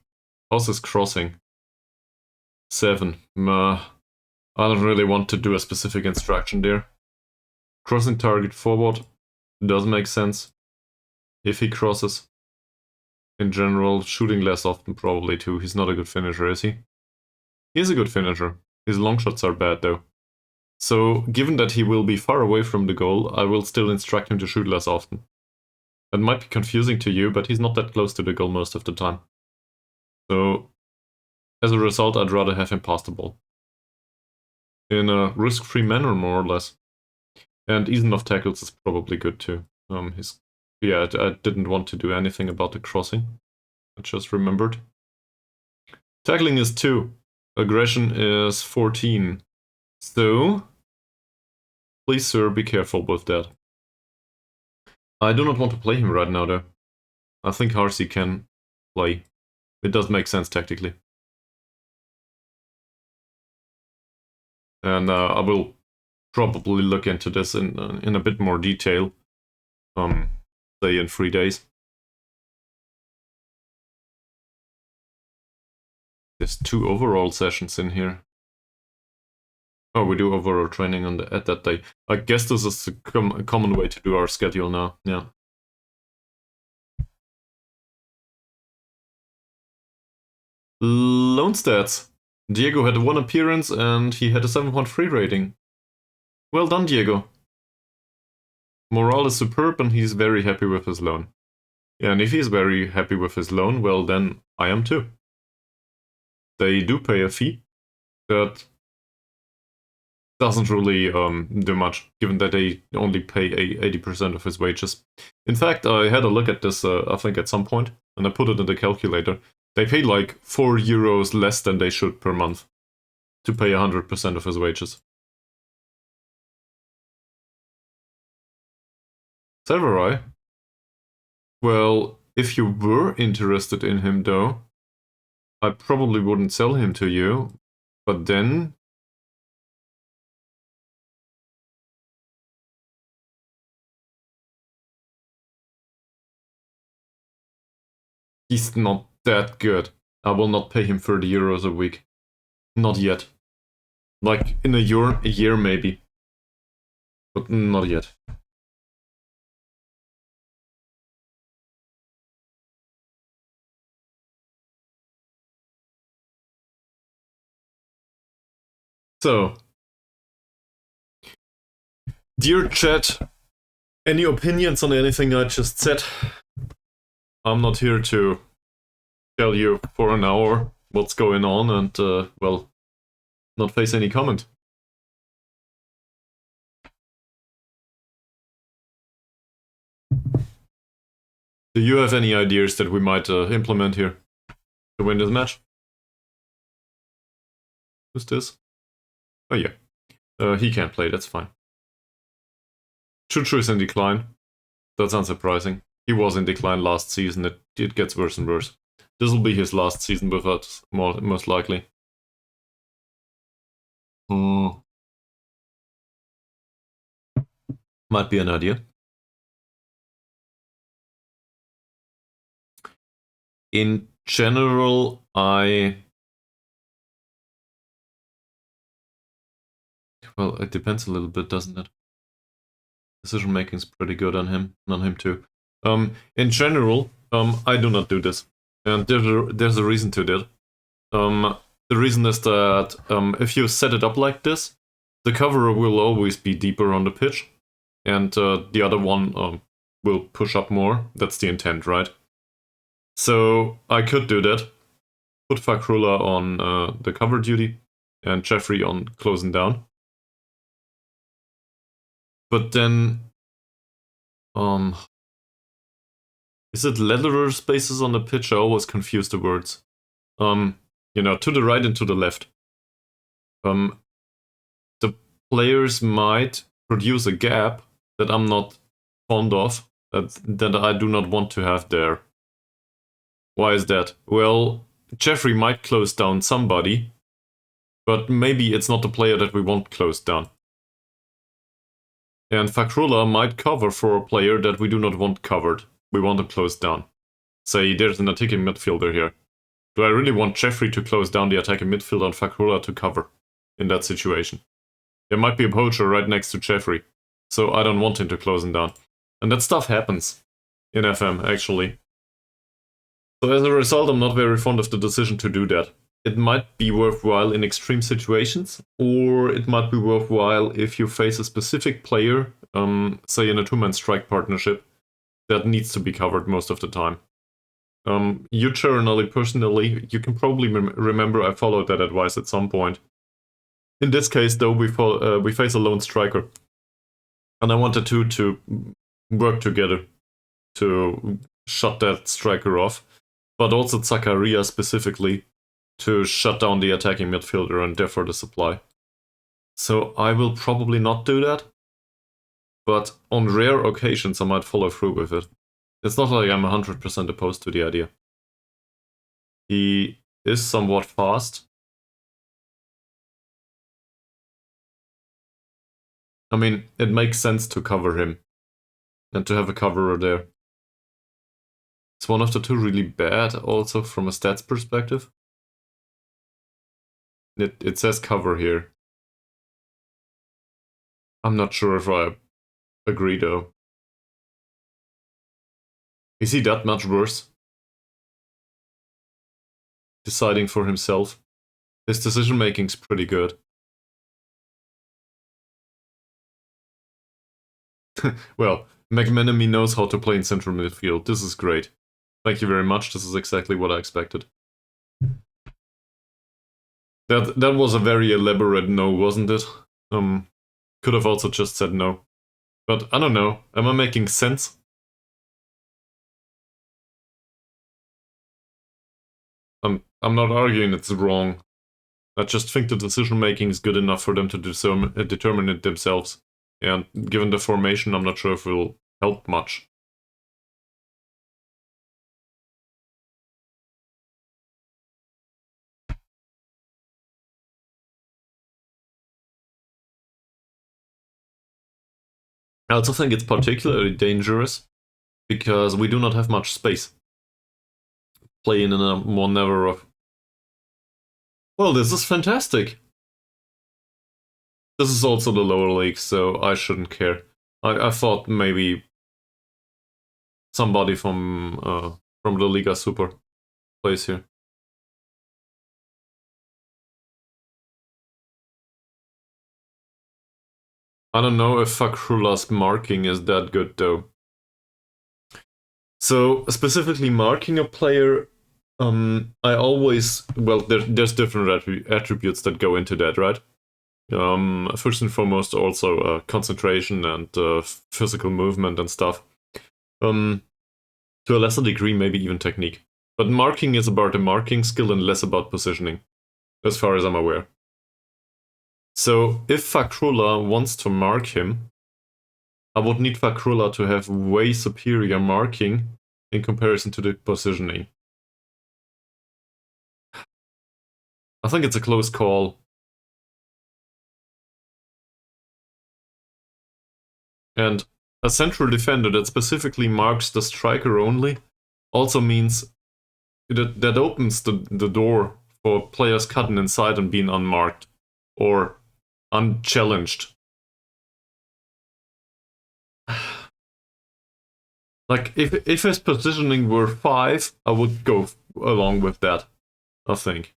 How's this crossing? 7. I don't really want to do a specific instruction there. Crossing target forward does make sense. If he crosses. In general, shooting less often probably too. He's not a good finisher, is he? He is a good finisher. His long shots are bad though. So, given that he will be far away from the goal, I will still instruct him to shoot less often. That might be confusing to you, but he's not that close to the goal most of the time. So, as a result, I'd rather have him pass the ball. In a risk-free manner, more or less. And easing off tackles is probably good too. Yeah, I didn't want to do anything about the crossing. I just remembered. Tackling is 2. Aggression is 14. So, please sir, be careful with that. I do not want to play him right now though. I think Harsey can play. It does make sense tactically. And I will probably look into this in a bit more detail. Say in 3 days. There's 2 overall sessions in here. Oh, we do overall training at that day. I guess this is a common way to do our schedule now, yeah. Loan stats. Diego had 1 appearance and he had a 7.3 rating. Well done, Diego. Morale is superb and he's very happy with his loan. Yeah, and if he's very happy with his loan, well then I am too. They do pay a fee that doesn't really do much, given that they only pay 80% of his wages. In fact, I had a look at this, I think at some point, and I put it in the calculator. They pay like 4 euros less than they should per month to pay 100% of his wages. Sarai? Well, if you were interested in him though, I probably wouldn't sell him to you, but then he's not that good. I will not pay him 30 euros a week. Not yet. Like in a year maybe. But not yet. So, dear chat, any opinions on anything I just said? I'm not here to tell you for an hour what's going on and, well, not face any comment. Do you have any ideas that we might implement here to win this match? Who's this? Oh yeah. He can't play, that's fine. Chuchu is in decline. That's unsurprising. He was in decline last season, it gets worse and worse. This will be his last season with us, most likely. Might be an idea. In general, well, it depends a little bit, doesn't it? Decision making's pretty good on him too. In general, I do not do this, and there's a reason to that. The reason is that if you set it up like this, the coverer will always be deeper on the pitch, and the other one will push up more. That's the intent, right? So I could do that. Put Fakrula on the cover duty, and Jeffrey on closing down. But then, is it leatherer spaces on the pitch? I always confuse the words. You know, to the right and to the left. The players might produce a gap that I'm not fond of, that I do not want to have there. Why is that? Well, Jeffrey might close down somebody, but maybe it's not the player that we want closed down. And Fakrula might cover for a player that we do not want covered. We want to close down. Say there's an attacking midfielder here. Do I really want Jeffrey to close down the attacking midfielder and Fakrula to cover in that situation? There might be a poacher right next to Jeffrey, so I don't want him to close him down. And that stuff happens in FM, actually. So as a result, I'm not very fond of the decision to do that. It might be worthwhile in extreme situations, or it might be worthwhile if you face a specific player, say in a two-man strike partnership, that needs to be covered most of the time. You, Charonelli, personally, you can probably remember I followed that advice at some point. In this case, though, we face a lone striker. And I wanted to work together to shut that striker off, but also Zakaria specifically to shut down the attacking midfielder and therefore the supply. So I will probably not do that, but on rare occasions I might follow through with it. It's not like I'm 100% opposed to the idea. He is somewhat fast. I mean, it makes sense to cover him and to have a coverer there. It's one of the two really bad also from a stats perspective. It says cover here. I'm not sure if I agree though. Is he that much worse? Deciding for himself. His decision making's pretty good. Well, McManamy knows how to play in central midfield. This is great. Thank you very much. This is exactly what I expected. That was a very elaborate no, wasn't it? Could have also just said no. But I don't know. Am I making sense? I'm not arguing it's wrong. I just think the decision making is good enough for them to determine it themselves. And given the formation, I'm not sure if it will help much. I also think it's particularly dangerous because we do not have much space. Playing in a more narrow of... Well, this is fantastic. This is also the lower league, so I shouldn't care. I thought maybe somebody from the Liga Super plays here. I don't know if Fakrula's marking is that good though. So specifically marking a player, I always, well, there's different attributes that go into that, right? First and foremost, also concentration and physical movement and stuff. To a lesser degree, maybe even technique. But marking is about the marking skill and less about positioning, as far as I'm aware. So if Fakrula wants to mark him, I would need Fakrula to have way superior marking in comparison to the positioning. I think it's a close call. And a central defender that specifically marks the striker only also means that opens the door for players cutting inside and being unmarked or unchallenged. Like, if his positioning were 5, I would go along with that, I think.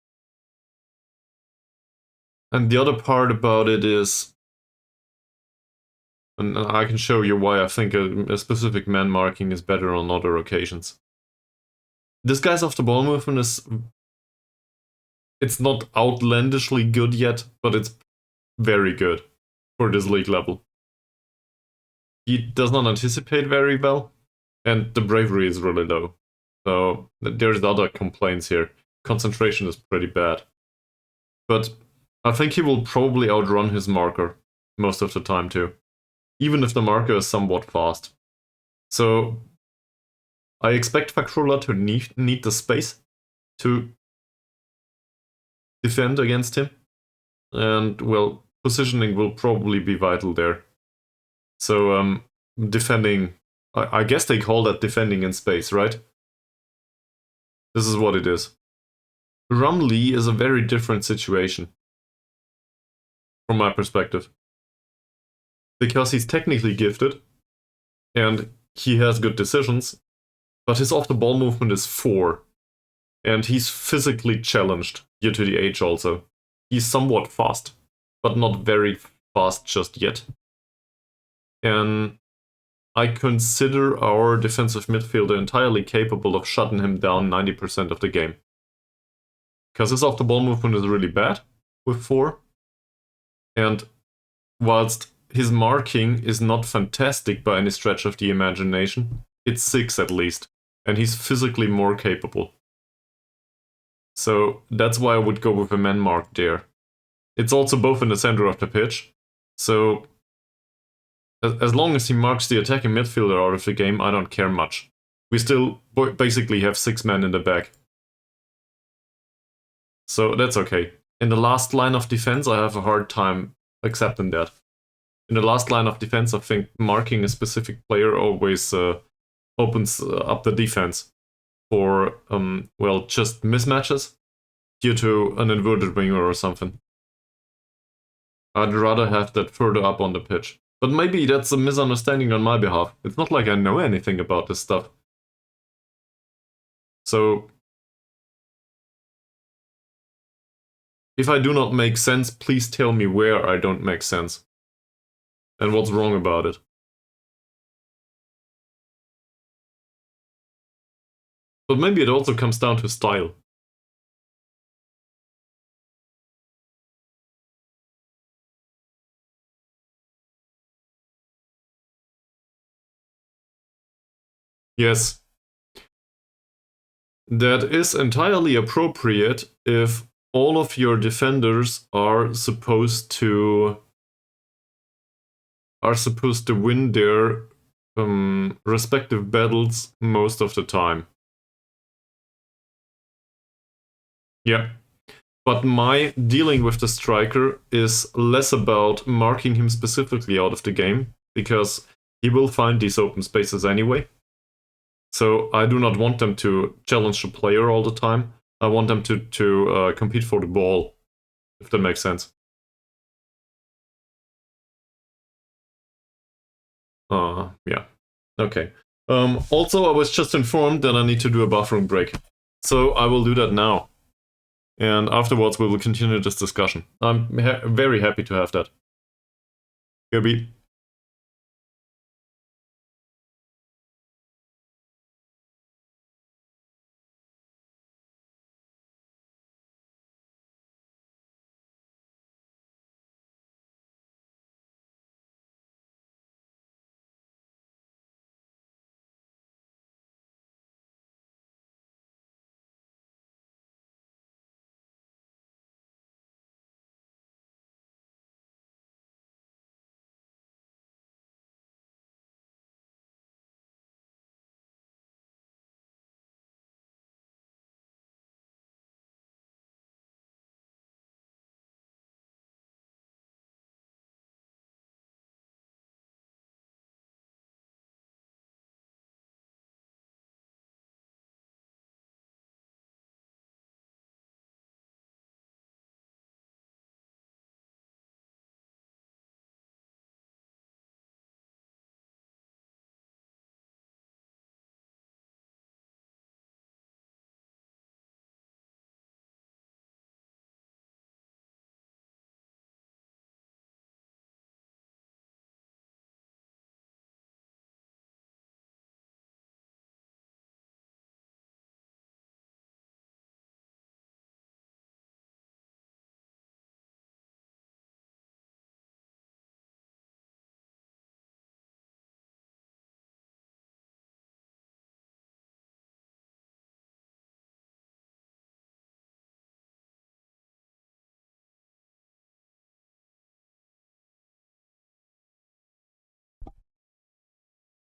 And the other part about it is, and I can show you why I think a specific man marking is better on other occasions. This guy's off-the-ball movement is... It's not outlandishly good yet, but it's very good for this league level. He does not anticipate very well, and the bravery is really low. So there's other complaints here. Concentration is pretty bad. But I think he will probably outrun his marker most of the time too, even if the marker is somewhat fast. So I expect Fakrula to need the space to defend against him. And, well, positioning will probably be vital there. So, defending... I guess they call that defending in space, right? This is what it is. Rumley is a very different situation, from my perspective. Because he's technically gifted, and he has good decisions, but his off-the-ball movement is 4. And he's physically challenged due to the age also. He's somewhat fast, but not very fast just yet. And I consider our defensive midfielder entirely capable of shutting him down 90% of the game. Because his off-the-ball movement is really bad with 4. And whilst his marking is not fantastic by any stretch of the imagination, it's 6 at least. And he's physically more capable. So that's why I would go with a man mark there. It's also both in the center of the pitch. So as long as he marks the attacking midfielder out of the game, I don't care much. We still basically have 6 men in the back. So that's okay. In the last line of defense, I have a hard time accepting that. In the last line of defense, I think marking a specific player always opens up the defense for, well, just mismatches due to an inverted winger or something. I'd rather have that further up on the pitch. But maybe that's a misunderstanding on my behalf. It's not like I know anything about this stuff. So, if I do not make sense, please tell me where I don't make sense. And what's wrong about it. But maybe it also comes down to style. Yes. That is entirely appropriate if all of your defenders are supposed to win their respective battles most of the time. Yeah. But my dealing with the striker is less about marking him specifically out of the game, because he will find these open spaces anyway. So I do not want them to challenge the player all the time. I want them to compete for the ball, if that makes sense. Yeah. Okay. Also, I was just informed that I need to do a bathroom break. So I will do that now. And afterwards, we will continue this discussion. I'm very happy to have that. Goodbye.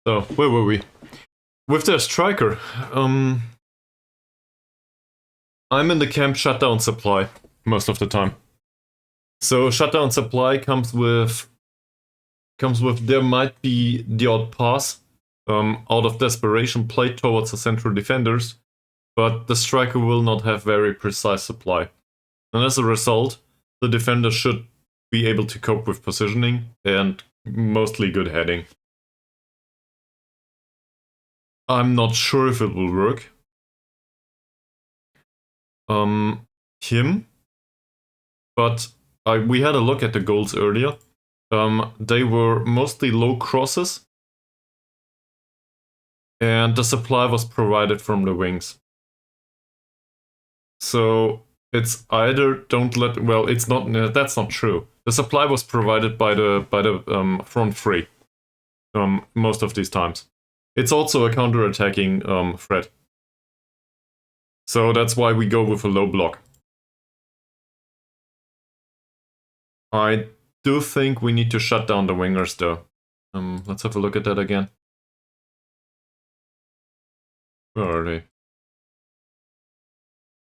So, where were we? With their striker, I'm in the camp shutdown supply most of the time. So shutdown supply comes with there might be the odd pass out of desperation played towards the central defenders, but the striker will not have very precise supply. And as a result, the defender should be able to cope with positioning and mostly good heading. I'm not sure if it will work. But we had a look at the goals earlier. They were mostly low crosses, and the supply was provided from the wings. So it's either don't let. Well, it's not. That's not true. The supply was provided by the front three. Most of these times, it's also a counter-attacking threat. So that's why we go with a low block. I do think we need to shut down the wingers, though. Let's have a look at that again. Where are they?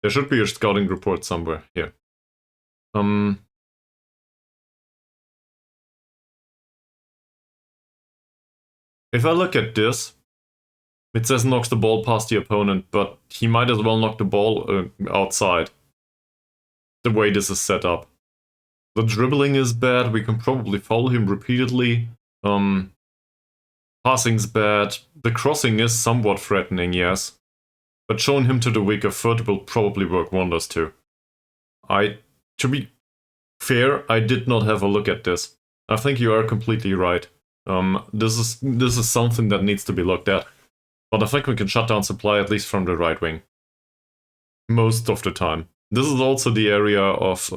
There should be a scouting report somewhere here. If I look at this, it says knocks the ball past the opponent, but he might as well knock the ball outside. The way this is set up. The dribbling is bad, we can probably foul him repeatedly. Passing's bad. The crossing is somewhat threatening, yes. But showing him to the weaker foot will probably work wonders too. To be fair, I did not have a look at this. I think you are completely right. This is something that needs to be looked at. But I think we can shut down supply at least from the right wing. Most of the time. This is also the area of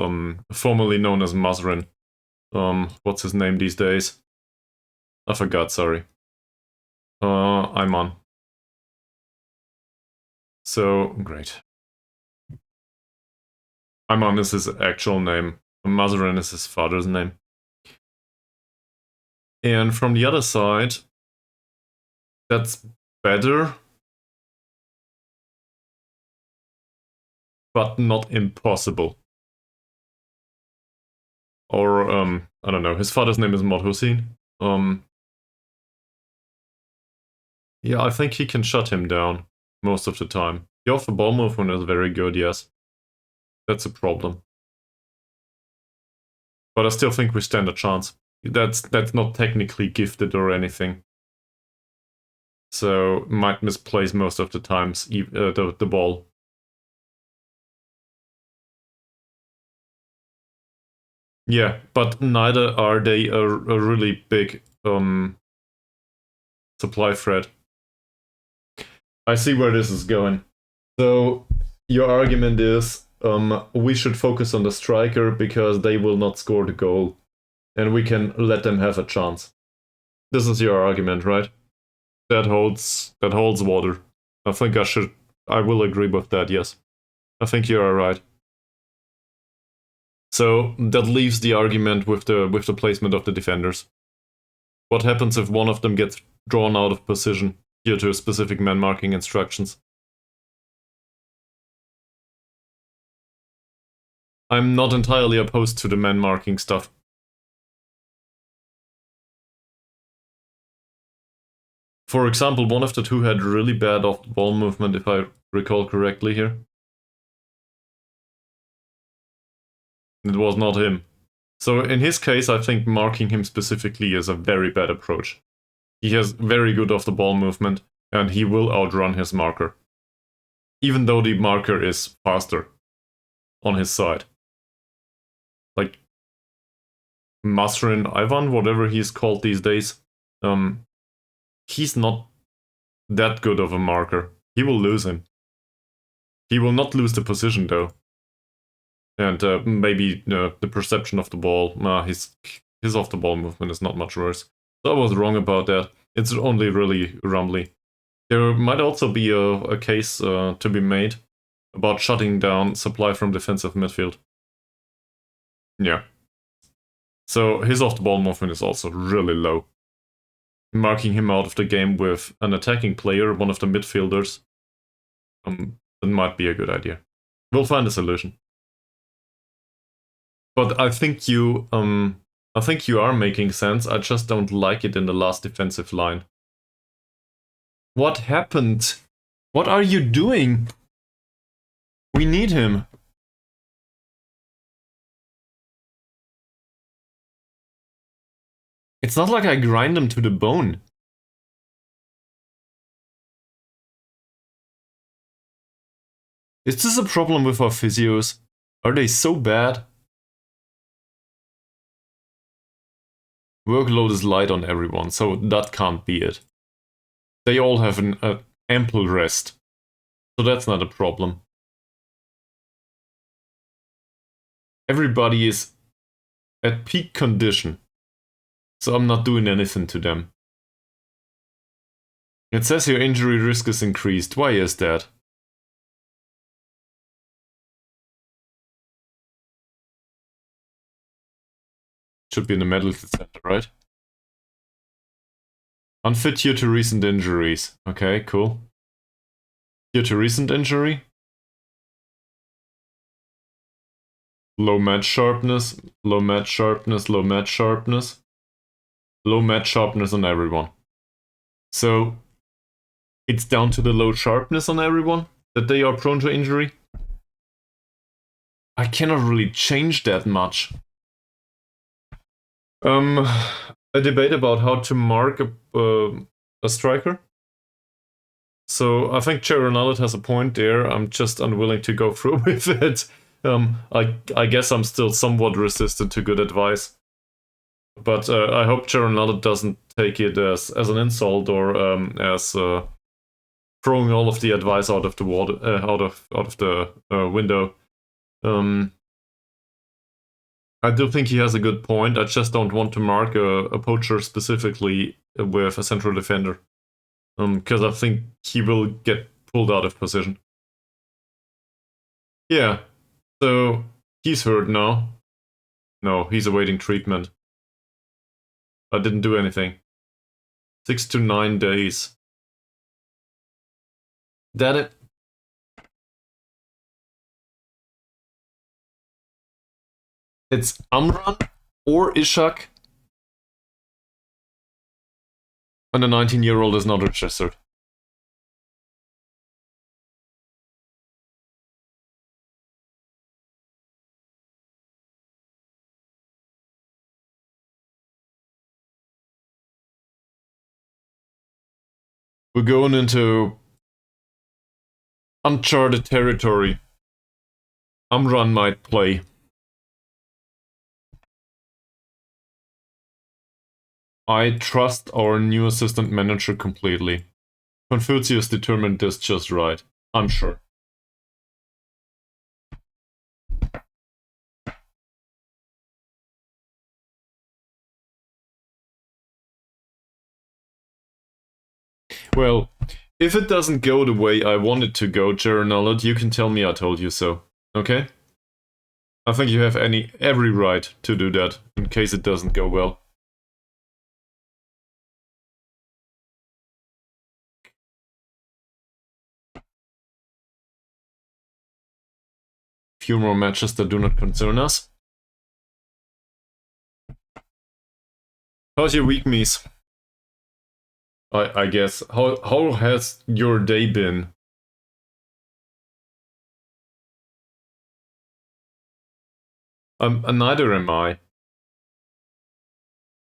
formerly known as Mazrin. What's his name these days? I forgot, sorry. I'm on. So, great. Ayman is his actual name. Mazrin is his father's name. And from the other side, that's better, but not impossible. Or, I don't know, his father's name is Mod Hussein. Yeah, I think he can shut him down most of the time. The off-the-ball movement is very good, yes. That's a problem. But I still think we stand a chance. That's not technically gifted or anything. So, might misplace most of the times the ball. Yeah, but neither are they a really big supply threat. I see where this is going. So, your argument is we should focus on the striker because they will not score the goal. And we can let them have a chance. This is your argument, right? That holds water. I think I will agree with that, yes. I think you are right. So that leaves the argument with the placement of the defenders. What happens if one of them gets drawn out of position due to specific man marking instructions? I'm not entirely opposed to the man marking stuff. For example, one of the two had really bad off-the-ball movement, if I recall correctly here. It was not him. So in his case, I think marking him specifically is a very bad approach. He has very good off-the-ball movement, and he will outrun his marker. Even though the marker is faster on his side. Like Masrin Ivan, whatever he's called these days, he's not that good of a marker. He will lose him. He will not lose the position though. And maybe the perception of the ball, his off-the-ball movement is not much worse. So I was wrong about that. It's only really rumbly. There might also be a case to be made about shutting down supply from defensive midfield. Yeah. So his off-the-ball movement is also really low. marking him out of the game with an attacking player, one of the midfielders, that might be a good idea. We'll find a solution. But I think you are making sense. I just don't like it in the last defensive line. What happened? What are you doing? We need him. It's not like I grind him to the bone. Is this a problem with our physios? Are they so bad? Workload is light on everyone, so that can't be it. They all have an ample rest, so that's not a problem. Everybody is at peak condition, so I'm not doing anything to them. It says your injury risk is increased. Why is that? Should be in the medical center, right? Unfit due to recent injuries. Okay, cool. Due to recent injury? Low match sharpness, low match sharpness, low match sharpness. Low match sharpness on everyone. So, it's down to the low sharpness on everyone that they are prone to injury? I cannot really change that much. A debate about how to mark a striker. So I think Ronaldo has a point there. I'm just unwilling to go through with it. I guess I'm still somewhat resistant to good advice. But I hope Ronaldo doesn't take it as an insult or as throwing all of the advice out of the water, out of the window. I do think he has a good point. I just don't want to mark a poacher specifically with a central defender. Because I think he will get pulled out of position. Yeah, so he's hurt now. No, he's awaiting treatment. I didn't do anything. 6 to 9 days. That it. It's Amran or Ishak. And the 19-year-old is not registered. We're going into uncharted territory. Amran might play. I trust our new assistant manager completely. Confucius determined this just right. I'm sure. Well, if it doesn't go the way I want it to go, Ronaldo, you can tell me I told you so. Okay? I think you have every right to do that, in case it doesn't go well. Few more matches that do not concern us. How's your week, Mies? I guess. How has your day been? Neither am I.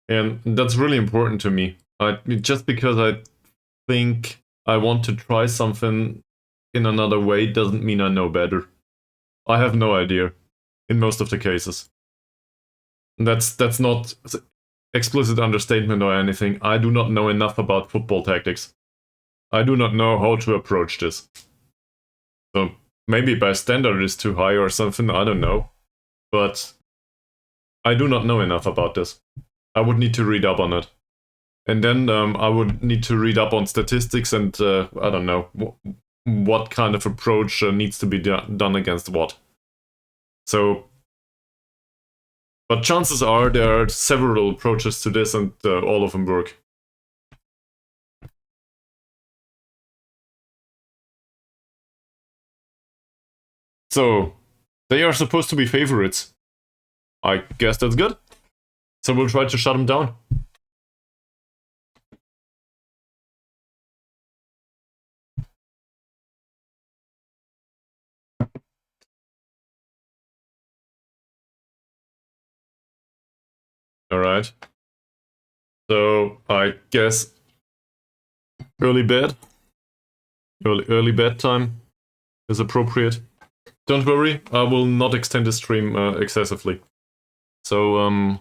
And that's really important to me. Just because I think I want to try something in another way doesn't mean I know better. I have no idea, in most of the cases. That's not explicit understatement or anything. I do not know enough about football tactics. I do not know how to approach this. So maybe my standard is too high or something, I don't know. But I do not know enough about this. I would need to read up on it. And then I would need to read up on statistics and, I don't know, what kind of approach needs to be done against what. So, but chances are there are several approaches to this and all of them work. So, they are supposed to be favorites. I guess that's good. So we'll try to shut them down. Alright. So, I guess early bed. Early bedtime is appropriate. Don't worry, I will not extend the stream excessively. So,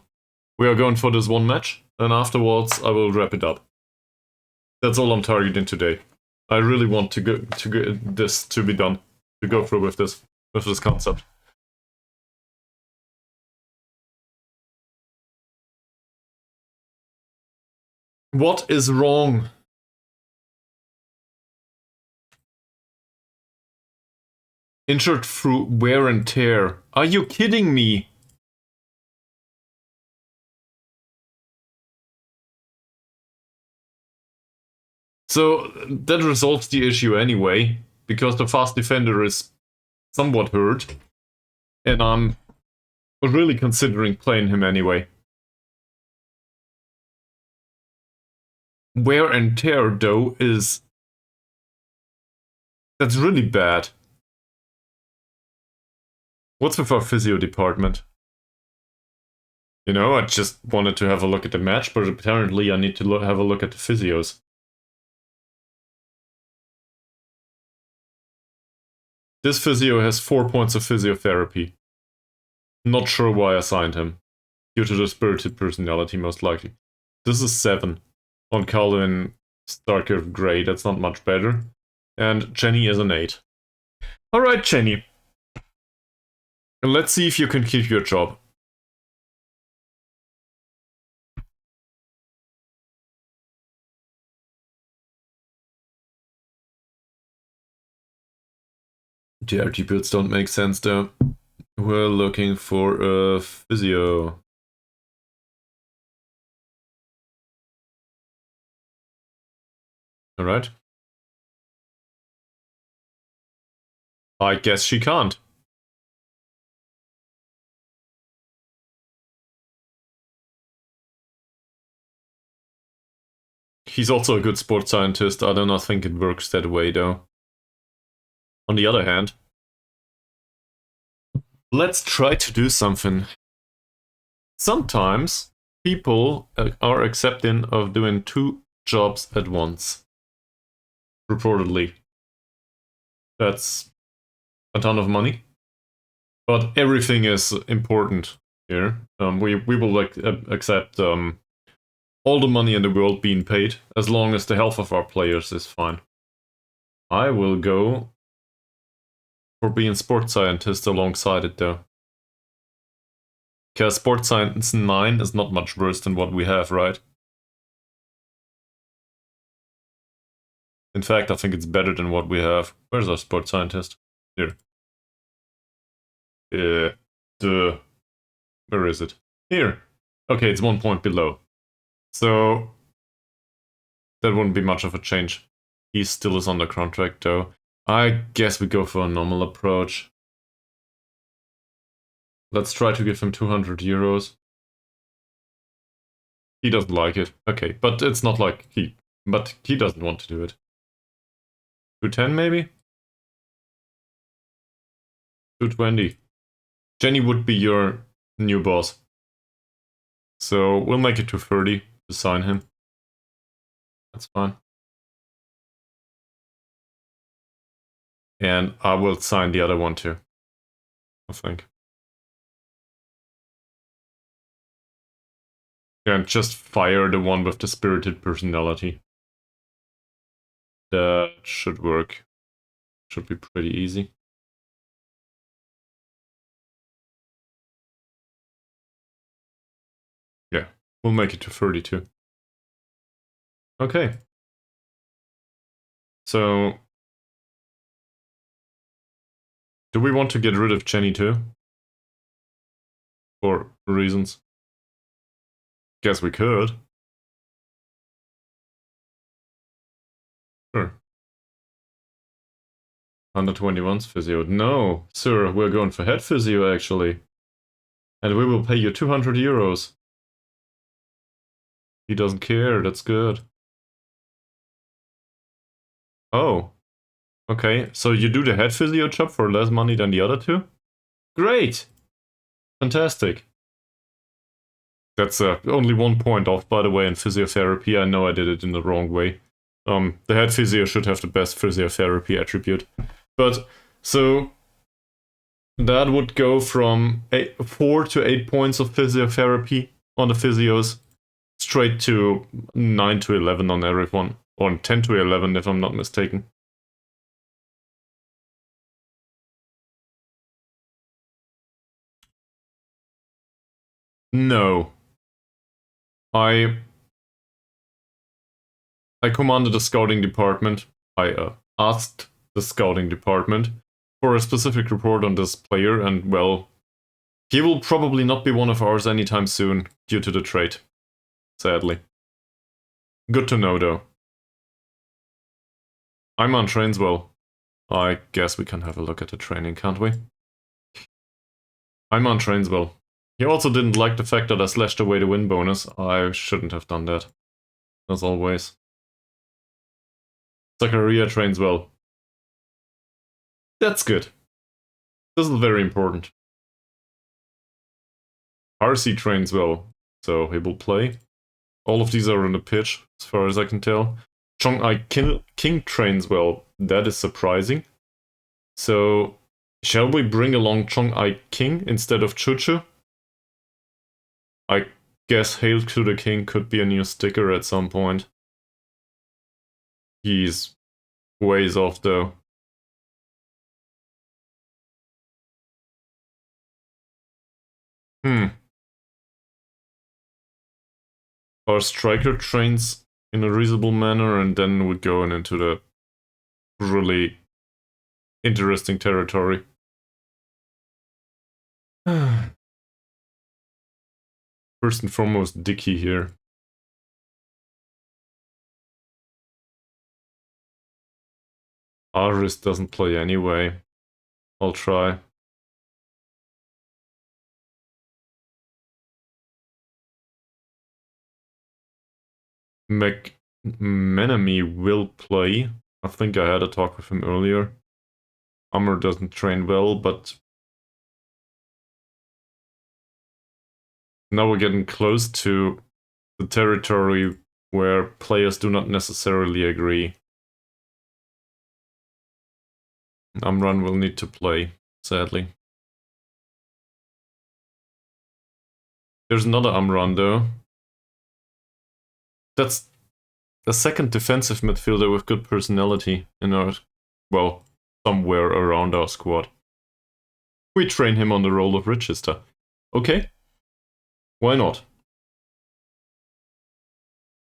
we are going for this one match, and afterwards I will wrap it up. That's all I'm targeting today. I really want to get this to be done, to go through with this concept. What is wrong? Injured through wear and tear. Are you kidding me? So that resolves the issue anyway, because the fast defender is somewhat hurt, and I'm really considering playing him anyway. Wear and tear, though, that's really bad. What's with our physio department? You know, I just wanted to have a look at the match, but apparently I need to have a look at the physios. This physio has 4 points of physiotherapy. Not sure why I signed him. Due to the spirited personality, most likely. This is 7. On Calvin Starker Grey, that's not much better. And Jenny is an 8. Alright, Jenny. Let's see if you can keep your job. The RT builds don't make sense though. We're looking for a physio. Alright. I guess she can't. He's also a good sports scientist. I do not think it works that way though. On the other hand, let's try to do something. Sometimes people are accepting of doing 2 jobs at once. Reportedly. That's a ton of money. But everything is important here. We will accept all the money in the world being paid, as long as the health of our players is fine. I will go for being sports scientist alongside it though. Because sports science 9 is not much worse than what we have, right? In fact, I think it's better than what we have. Where's our sports scientist? Here. Where is it? Here. Okay, it's 1 point below. So that wouldn't be much of a change. He still is under contract though. I guess we go for a normal approach. Let's try to give him 200 euros. He doesn't like it. Okay, but it's not like but he doesn't want to do it. 210 maybe? 220. Jenny would be your new boss. So we'll make it 230 to sign him. That's fine. And I will sign the other one too, I think. And just fire the one with the spirited personality. That should work. Should be pretty easy. Yeah, we'll make it to 32. Okay. So, do we want to get rid of Jenny too? For reasons? Guess we could. Sure. 121's physio. No, sir, we're going for head physio actually. And we will pay you 200 euros. He doesn't care, that's good. Oh. Okay, so you do the head physio job for less money than the other two? Great! Fantastic. That's only 1 point off, by the way, in physiotherapy. I know I did it in the wrong way. The head physio should have the best physiotherapy attribute. But, so, that would go from 4 to 8 points of physiotherapy on the physios, straight to 9 to 11 on everyone. Or 10 to 11 if I'm not mistaken. No. I commanded the scouting department. I asked the scouting department for a specific report on this player, and well, he will probably not be one of ours anytime soon due to the trait. Sadly. Good to know, though. Iman trains well. I guess we can have a look at the training, can't we? Iman trains well. He also didn't like the fact that I slashed away the win bonus. I shouldn't have done that. As always. Zachariah trains well. That's good. This is very important. RC trains well, so he will play. All of these are on the pitch, as far as I can tell. Chong-Ai King trains well. That is surprising. So, shall we bring along Chong-Ai King instead of Chuchu? I guess Hail to the King could be a new sticker at some point. He's ways off though. Our striker trains in a reasonable manner, and then we're going into the really interesting territory. First and foremost, Dicky here. Aris doesn't play anyway. I'll try. McMenemy will play. I think I had a talk with him earlier. Amr doesn't train well, but now we're getting close to the territory where players do not necessarily agree. Amran will need to play, sadly. There's another Amran though. That's the second defensive midfielder with good personality in our, well, somewhere around our squad. We train him on the role of Riiiitt. Okay. Why not?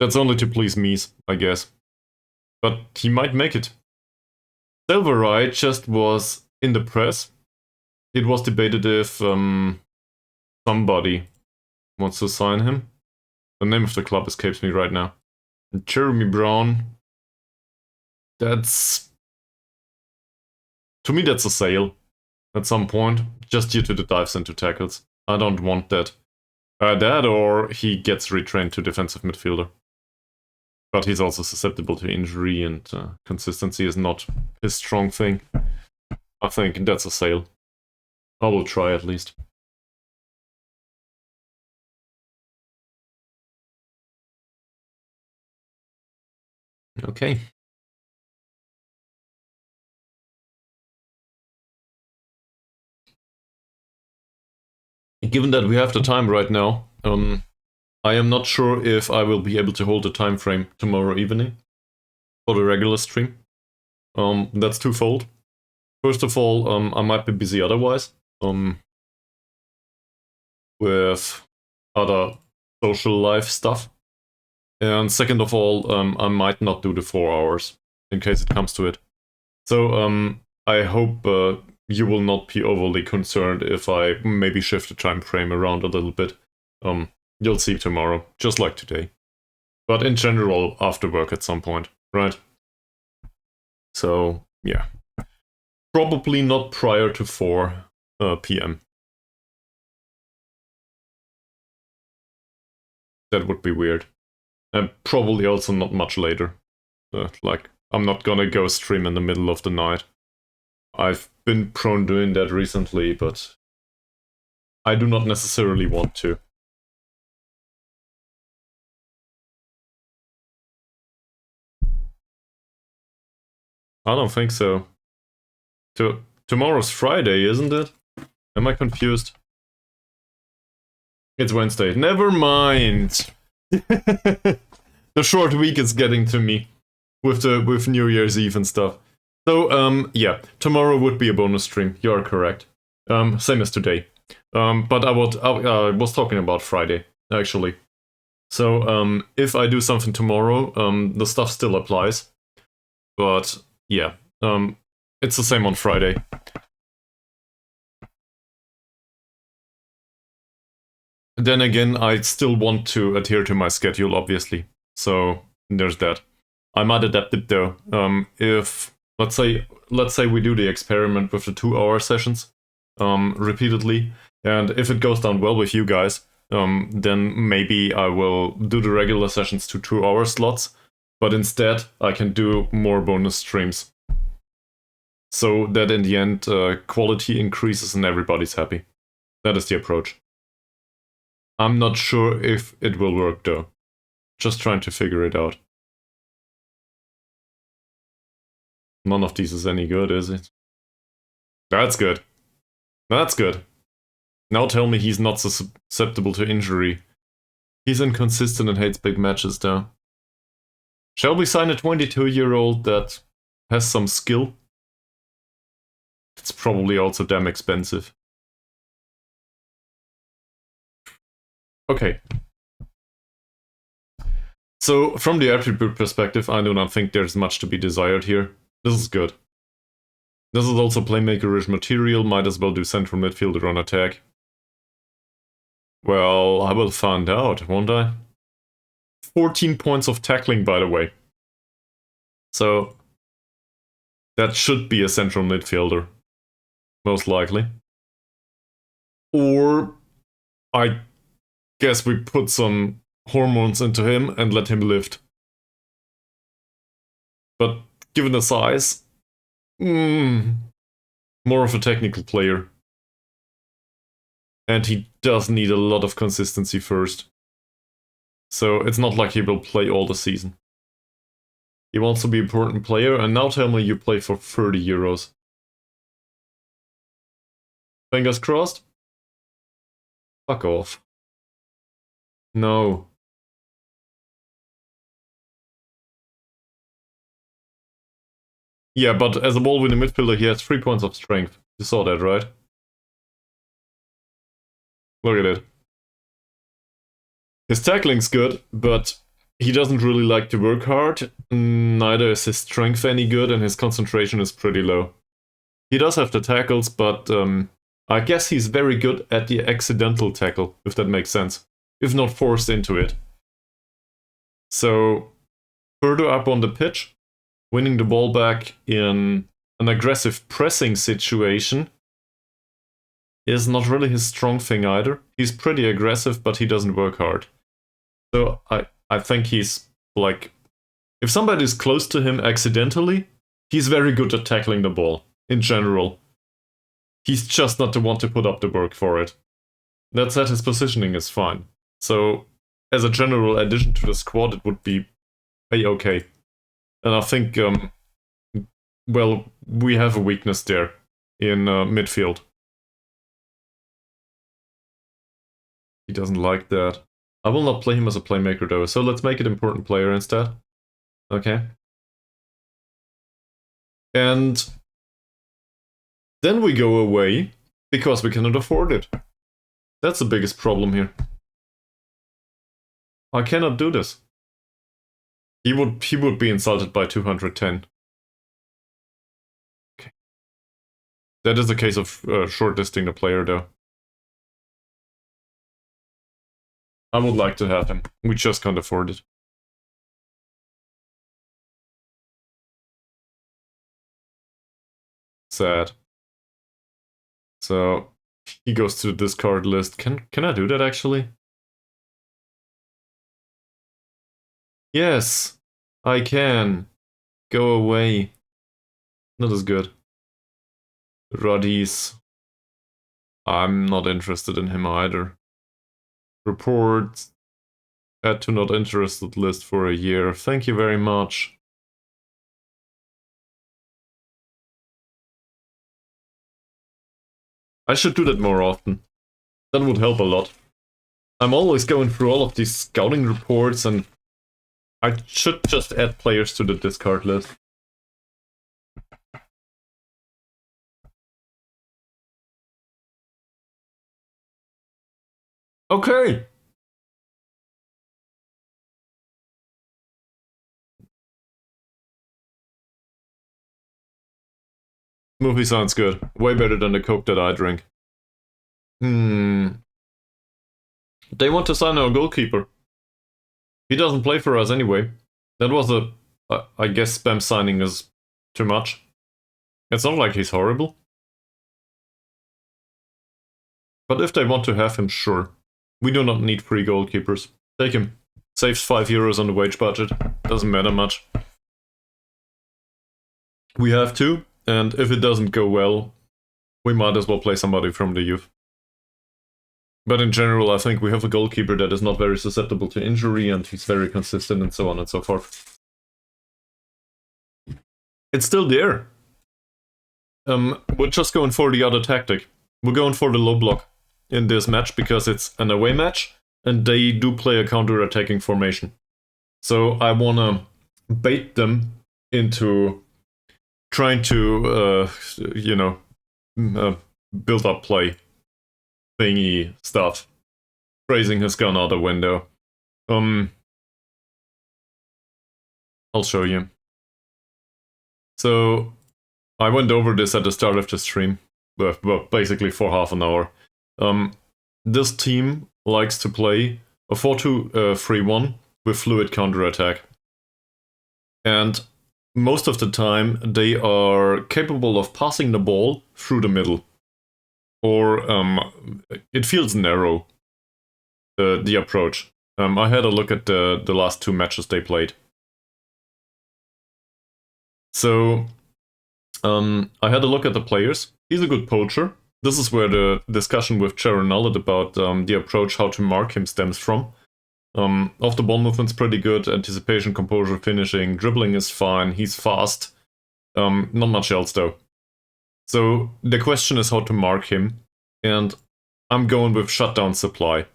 That's only to please me, I guess. But he might make it. Riiiight just was in the press. It was debated if somebody wants to sign him. The name of the club escapes me right now. Jeremy Brown. That's... To me, that's a sale. At some point, just due to the dives into tackles. I don't want that. That or he gets retrained to defensive midfielder. But he's also susceptible to injury, and consistency is not his strong thing. I think that's a sale. I will try at least. Okay. Given that we have the time right now, I am not sure if I will be able to hold the time frame tomorrow evening for the regular stream. That's twofold. First of all, I might be busy otherwise, with other social life stuff. And second of all, I might not do the 4 hours, in case it comes to it. So, I hope you will not be overly concerned if I maybe shift the time frame around a little bit. You'll see tomorrow, just like today. But in general, after work at some point, right? So, yeah. Probably not prior to 4 p.m. That would be weird. And probably also not much later. Like, I'm not gonna go stream in the middle of the night. I've been prone doing that recently, but I do not necessarily want to. I don't think so. Tomorrow's Friday, isn't it? Am I confused? It's Wednesday. Never mind. The short week is getting to me with New Year's Eve and stuff. So yeah, tomorrow would be a bonus stream. You are correct. Same as today. But I was talking about Friday actually. So if I do something tomorrow, the stuff still applies. But yeah, it's the same on Friday. Then again, I still want to adhere to my schedule, obviously. So there's that. I might adapt it though. If let's say we do the experiment with the 2-hour sessions, repeatedly, and if it goes down well with you guys, then maybe I will do the regular sessions to 2-hour slots. But instead, I can do more bonus streams. So that in the end, quality increases and everybody's happy. That is the approach. I'm not sure if it will work though. Just trying to figure it out. None of these is any good, is it? That's good. That's good. Now tell me he's not susceptible to injury. He's inconsistent and hates big matches though. Shall we sign a 22-year-old that has some skill? It's probably also damn expensive. Okay. So, from the attribute perspective, I do not think there's much to be desired here. This is good. This is also playmaker-ish material, might as well do central midfielder on attack. Well, I will find out, won't I? 14 points of tackling, by the way. So, that should be a central midfielder. Most likely. Or, I guess we put some hormones into him and let him lift. But given the size, more of a technical player. And he does need a lot of consistency first. So it's not like he will play all the season. He wants to be an important player, and now tell me you play for 30 euros. Fingers crossed? Fuck off. No. Yeah, but as a ball-winning midfielder, he has 3 points of strength. You saw that, right? Look at it. His tackling's good, but he doesn't really like to work hard. Neither is his strength any good, and his concentration is pretty low. He does have the tackles, but I guess he's very good at the accidental tackle, if that makes sense. If not forced into it. So, further up on the pitch, winning the ball back in an aggressive pressing situation is not really his strong thing either. He's pretty aggressive, but he doesn't work hard. So I think he's like, if somebody's close to him accidentally, he's very good at tackling the ball, in general. He's just not the one to put up the work for it. That said, his positioning is fine. So, as a general addition to the squad, it would be a-okay. And I think, well, we have a weakness there in midfield. He doesn't like that. I will not play him as a playmaker though, so let's make it important player instead. Okay. And then we go away because we cannot afford it. That's the biggest problem here. I cannot do this. He would be insulted by 210. Okay. That is a case of shortlisting the player though. I would like to have him. We just can't afford it. Sad. So he goes to the discard list. Can I do that actually? Yes, I can. Go away. Not as good. Roddy's. I'm not interested in him either. Reports. Add to not interested list for a year. Thank you very much. I should do that more often. That would help a lot. I'm always going through all of these scouting reports and I should just add players to the discard list. Okay. Movie sounds good. Way better than the Coke that I drink. They want to sign our goalkeeper. He doesn't play for us anyway. That was I guess spam signing is too much. It's not like he's horrible. But if they want to have him, sure. We do not need free goalkeepers. Take him. Saves €5 on the wage budget. Doesn't matter much. We have to, and if it doesn't go well, we might as well play somebody from the youth. But in general, I think we have a goalkeeper that is not very susceptible to injury, and he's very consistent, and so on and so forth. It's still there. We're just going for the other tactic. We're going for the low block in this match because it's an away match, and they do play a counter-attacking formation. So I wanna bait them into trying to, build up play thingy stuff. Phrasing has gone out the window. I'll show you. So I went over this at the start of the stream, well, basically for half an hour. This team likes to play a 4-2-3-1 with fluid counterattack. And most of the time, they are capable of passing the ball through the middle. Or it feels narrow, the approach. I had a look at the last 2 matches they played. So I had a look at the players. He's a good poacher. This is where the discussion with Riiiitt about the approach, how to mark him, stems from. Off the ball movement's pretty good, anticipation, composure, finishing, dribbling is fine, he's fast. Not much else though. So the question is how to mark him, and I'm going with shutdown supply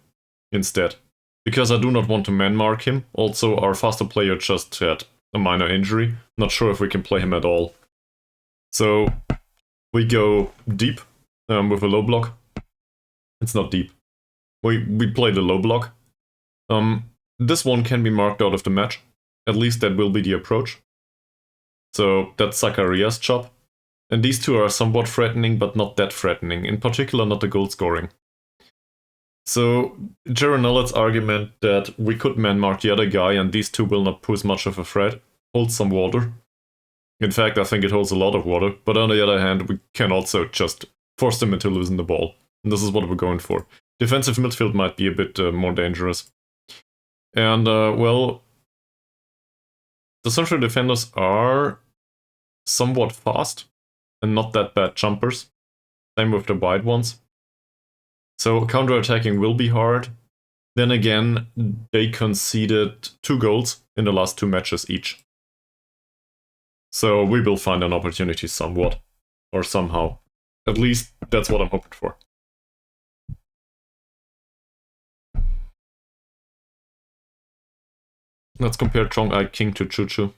instead. Because I do not want to man mark him. Also, our faster player just had a minor injury. Not sure if we can play him at all. So we go deep with a low block. It's not deep. We play the low block. This one can be marked out of the match. At least that will be the approach. So that's Zacharias' job. And these two are somewhat threatening, but not that threatening. In particular, not the goal scoring. So Riiiitt's argument that we could man mark the other guy and these two will not pose much of a threat holds some water. In fact, I think it holds a lot of water. But on the other hand, we can also just force them into losing the ball. And this is what we're going for. Defensive midfield might be a bit more dangerous. And, well, the central defenders are somewhat fast and not that bad jumpers. Same with the wide ones. So counterattacking will be hard. Then again, they conceded 2 goals in the last 2 matches each. So we will find an opportunity somewhat, or somehow. At least that's what I'm hoping for. Let's compare Chong-Ai King to Choo-Choo.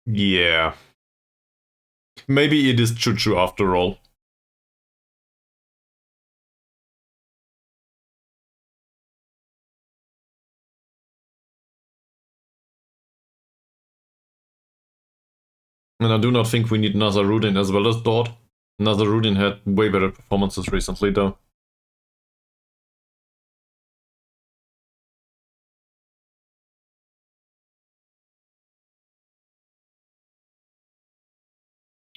Yeah. Maybe it is Choo-Choo after all. And I do not think we need Nazarudin as well as Dort. Nazarudin had way better performances recently though.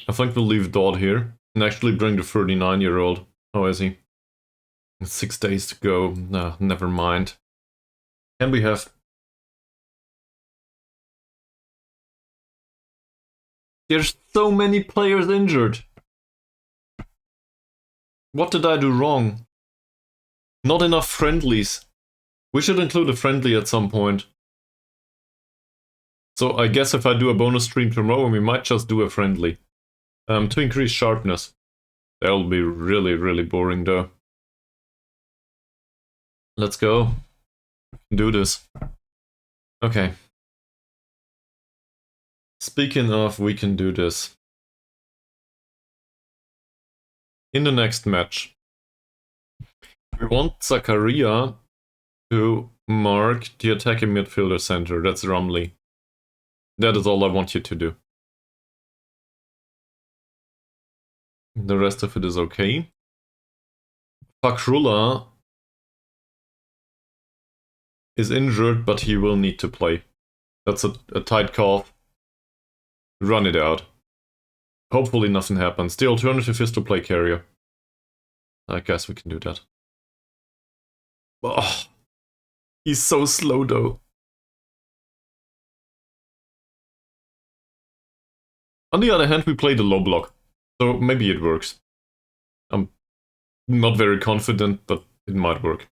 I think we'll leave Dodd here and actually bring the 39-year-old. How is he? 6 days to go. Nah, never mind. Can we have... There's so many players injured. What did I do wrong? Not enough friendlies. We should include a friendly at some point. So I guess if I do a bonus stream tomorrow, we might just do a friendly. To increase sharpness. That'll be really, really boring though. Let's go. Do this. Okay. Speaking of, we can do this. In the next match, we want Zakaria to mark the attacking midfielder center. That's Rumley. That is all I want you to do. The rest of it is okay. Fakrullah is injured, but he will need to play. That's a tight call. Run it out. Hopefully nothing happens. The alternative is to play carrier. I guess we can do that. Oh, he's so slow though. On the other hand, we play the low block, so maybe it works. I'm not very confident, but it might work.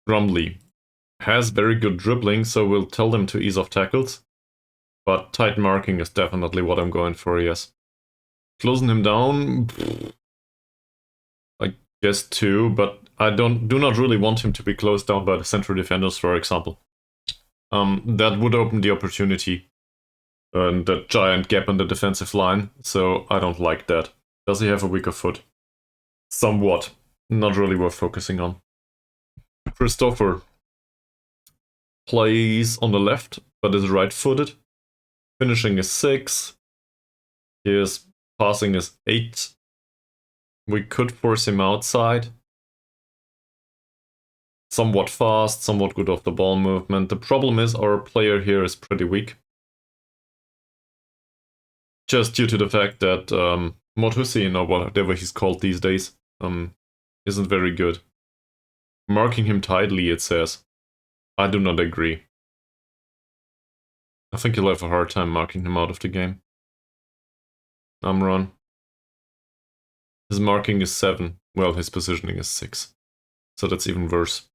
Rumley has very good dribbling, so we'll tell them to ease off tackles. But tight marking is definitely what I'm going for, yes. Closing him down, I guess 2, but I do not really want him to be closed down by the central defenders, for example. That would open the opportunity and that giant gap in the defensive line, so I don't like that. Does he have a weaker foot? Somewhat. Not really worth focusing on. Christopher plays on the left, but is right-footed. Finishing is 6. His passing is 8. We could force him outside. Somewhat fast, somewhat good off the ball movement. The problem is our player here is pretty weak. Just due to the fact that Motusin, or whatever he's called these days, isn't very good. Marking him tightly, it says. I do not agree. I think you'll have a hard time marking him out of the game. Amron. His marking is 7. Well, his positioning is 6. So that's even worse.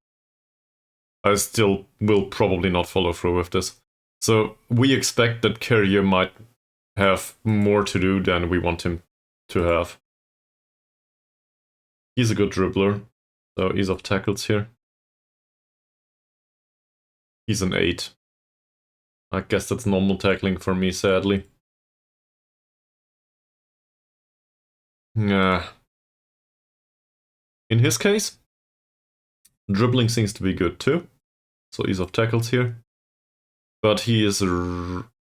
I still will probably not follow through with this. So we expect that Carrier might have more to do than we want him to have. He's a good dribbler, so ease of tackles here. He's an 8. I guess that's normal tackling for me, sadly. In his case, dribbling seems to be good too, so ease of tackles here. But he is...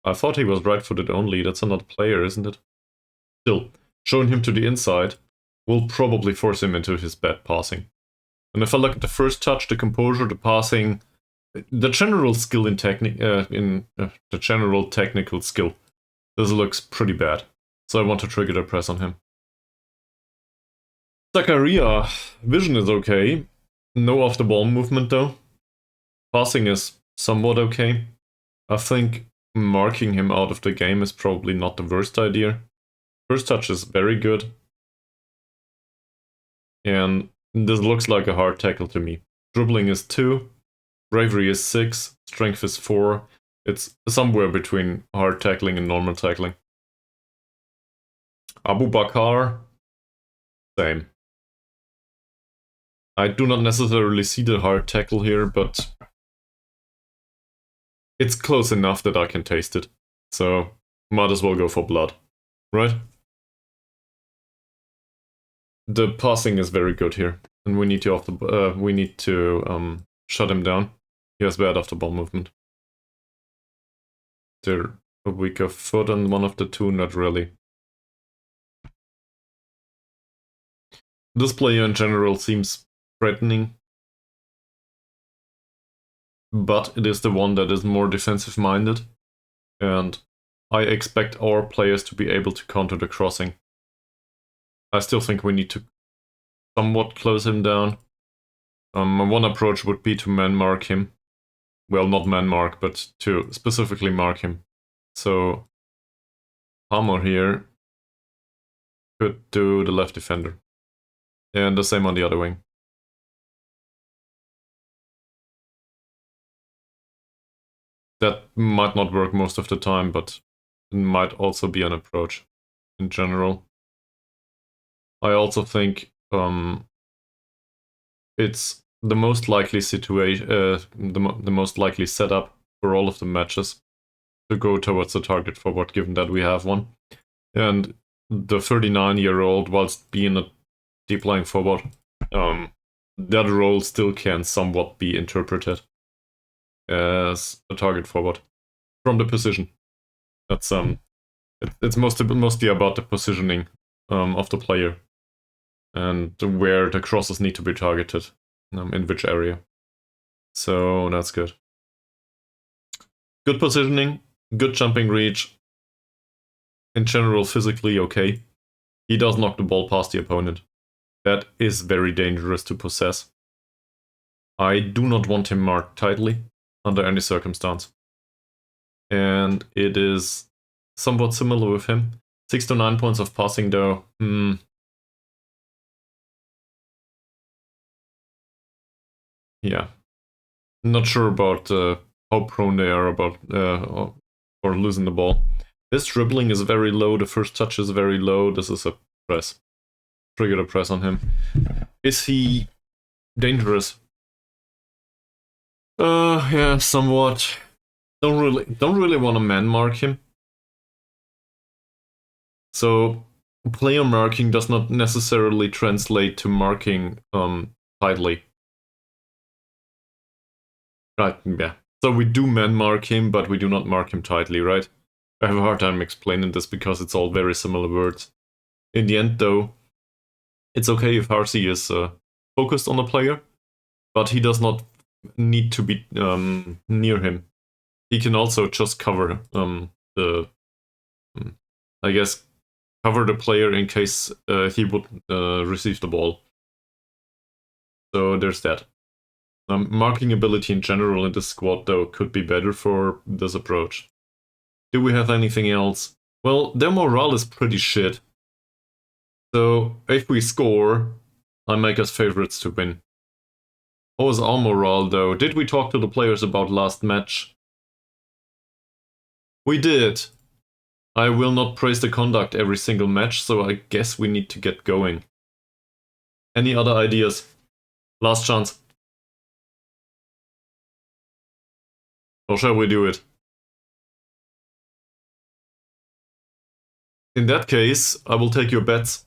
I thought he was right-footed only, that's another player, isn't it? Still, showing him to the inside will probably force him into his bad passing. And if I look at the first touch, the composure, the passing, the general skill in the general technical skill, this looks pretty bad. So I want to trigger the press on him. Zakaria, vision is okay. No off-the-ball movement though. Passing is somewhat okay. I think marking him out of the game is probably not the worst idea. First touch is very good. And this looks like a hard tackle to me. Dribbling is 2. Bravery is 6. Strength is 4. It's somewhere between hard tackling and normal tackling. Abu Bakar, same. I do not necessarily see the hard tackle here, but it's close enough that I can taste it. So, might as well go for blood, right? The passing is very good here, and we need to shut him down. He has bad off-the-ball movement. They're a weaker foot on one of the two, not really. This player in general seems threatening, but it is the one that is more defensive-minded, and I expect our players to be able to counter the crossing. I still think we need to somewhat close him down. One approach would be to man-mark him. Well, not man-mark, but to specifically mark him. So, Hammer here could do the left defender. And the same on the other wing. That might not work most of the time, but it might also be an approach in general. I also think it's the most likely situation, the most likely setup for all of the matches to go towards the target forward, given that we have one. And the 39-year-old, whilst being a deep lying forward, that role still can somewhat be interpreted as a target forward from the position. That's it's mostly about the positioning of the player and where the crosses need to be targeted, in which area. So that's good. Good positioning, good jumping reach. In general, physically okay. He does knock the ball past the opponent. That is very dangerous to possess. I do not want him marked tightly under any circumstance. And it is somewhat similar with him. 6 to 9 points of passing though. Yeah. Not sure about how prone they are about or losing the ball. His dribbling is very low, the first touch is very low. This is a press. Trigger the press on him. Is he dangerous? Yeah, somewhat. Don't really want to man mark him. So player marking does not necessarily translate to marking tightly. Right, yeah. So we do man mark him, but we do not mark him tightly, right? I have a hard time explaining this because it's all very similar words. In the end, though, it's okay if Harsey is focused on the player, but he does not need to be near him. He can also just cover I guess, cover the player in case he would receive the ball. So there's that. Marking ability in general in this squad, though, could be better for this approach. Do we have anything else? Well, their morale is pretty shit. So if we score, I make us favorites to win. What was our morale, though? Did we talk to the players about last match? We did. I will not praise the conduct every single match, so I guess we need to get going. Any other ideas? Last chance. Or shall we do it? In that case, I will take your bets.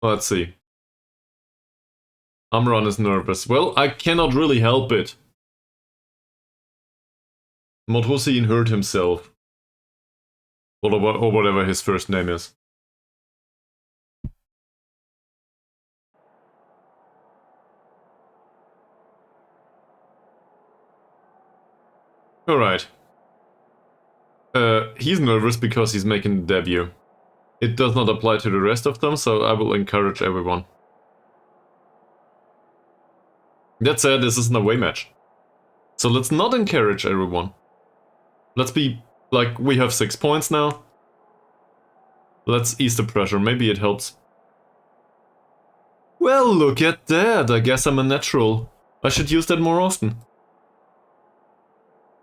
Let's see. Amran is nervous. Well, I cannot really help it. Modrosin hurt himself. Or whatever his first name is. Alright. He's nervous because he's making the debut. It does not apply to the rest of them, so I will encourage everyone. That said, this is an away match. So let's not encourage everyone. Let's be like, we have 6 points now. Let's ease the pressure, maybe it helps. Well, look at that, I guess I'm a natural. I should use that more often.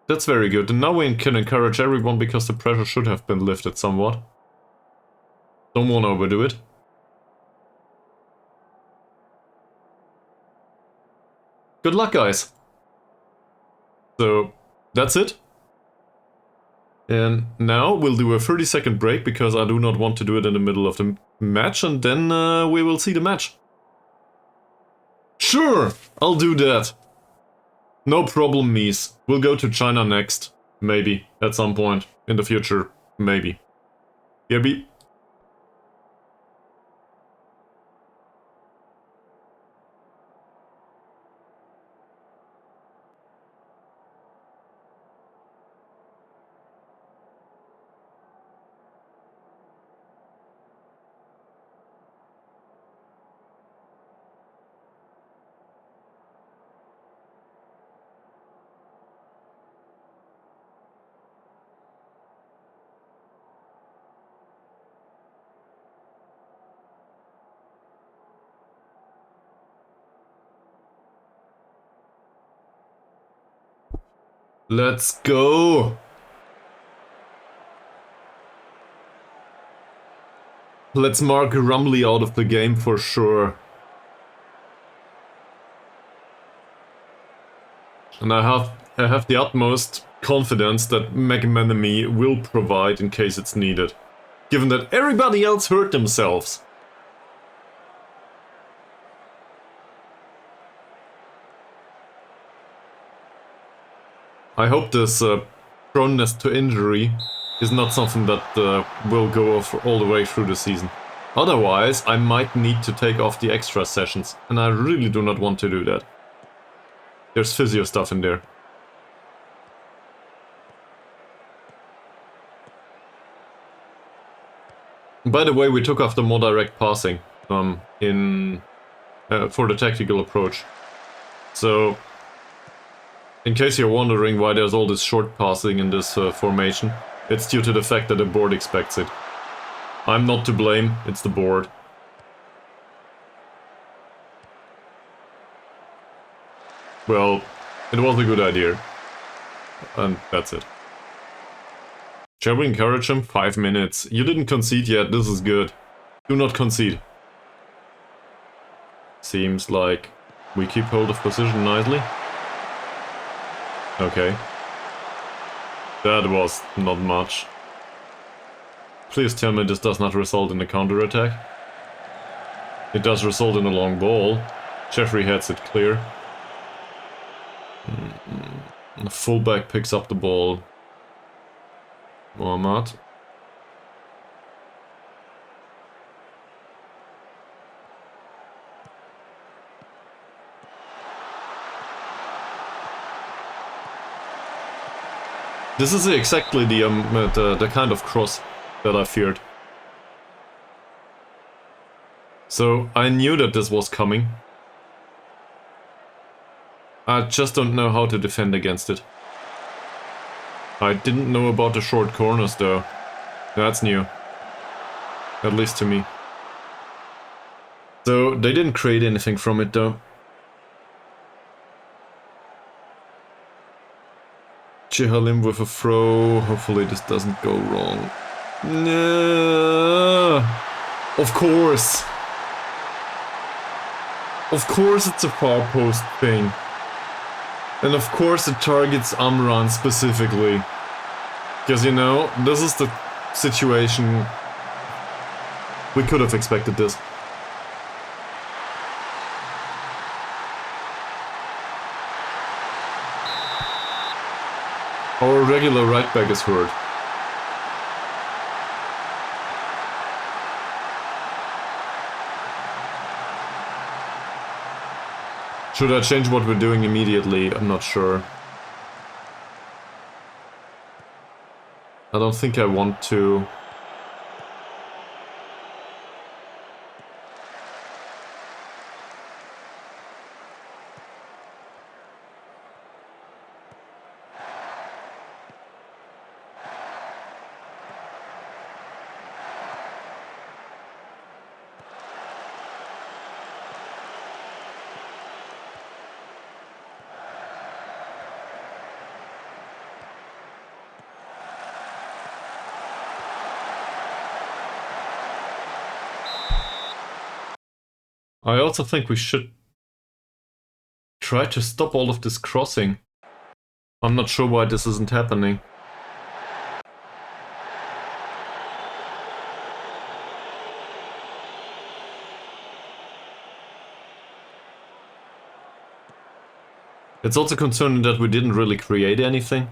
That's very good, and now we can encourage everyone because the pressure should have been lifted somewhat. Don't want to overdo it. Good luck, guys. So, that's it. And now we'll do a 30-second break because I do not want to do it in the middle of the match, and then we will see the match. Sure, I'll do that. No problem, Mies. We'll go to China next. Maybe. At some point. In the future. Maybe. Yabby. Let's go! Let's mark Rumley out of the game for sure. And I have the utmost confidence that McManamy will provide in case it's needed. Given that everybody else hurt themselves. I hope this proneness to injury is not something that will go off all the way through the season. Otherwise, I might need to take off the extra sessions, and I really do not want to do that. There's physio stuff in there. By the way, we took off the more direct passing for the tactical approach. So, in case you're wondering why there's all this short passing in this formation, it's due to the fact that the board expects it. I'm not to blame, it's the board. Well, it was a good idea. And that's it. Shall we encourage him? 5 minutes. You didn't concede yet, this is good. Do not concede. Seems like we keep hold of position nicely. Okay. That was not much. Please tell me this does not result in a counter-attack. It does result in a long ball. Jeffrey heads it clear. The fullback picks up the ball. Mohamed. This is exactly the kind of cross that I feared. So I knew that this was coming. I just don't know how to defend against it. I didn't know about the short corners though. That's new. At least to me. So they didn't create anything from it though. Chihalim with a throw. Hopefully this doesn't go wrong. No. Of course. Of course it's a far post thing. And of course it targets Amran specifically. Because, you know, this is the situation. We could have expected this. Our regular right back is hurt. Should I change what we're doing immediately? I'm not sure. I don't think I want to. I also think we should try to stop all of this crossing. I'm not sure why this isn't happening. It's also concerning that we didn't really create anything.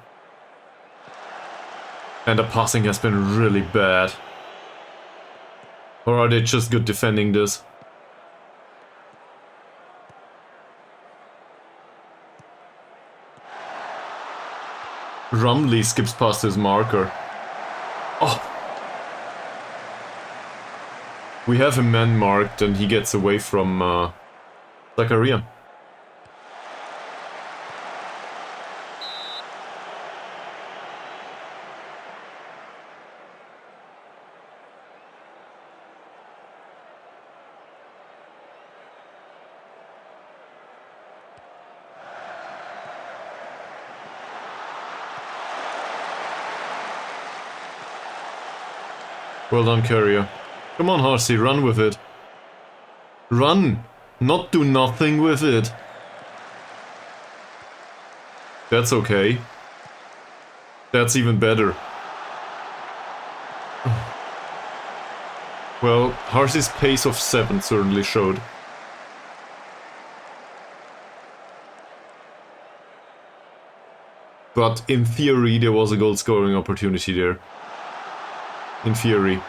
And the passing has been really bad. Or are they just good defending this? Rumley skips past his marker. Oh! We have a man marked and he gets away from Zakaria. Well done, Courier. Come on, Horsey, run with it. Run! Not do nothing with it. That's okay. That's even better. Well, Horsey's pace of 7 certainly showed. But in theory, there was a goal scoring opportunity there. In theory.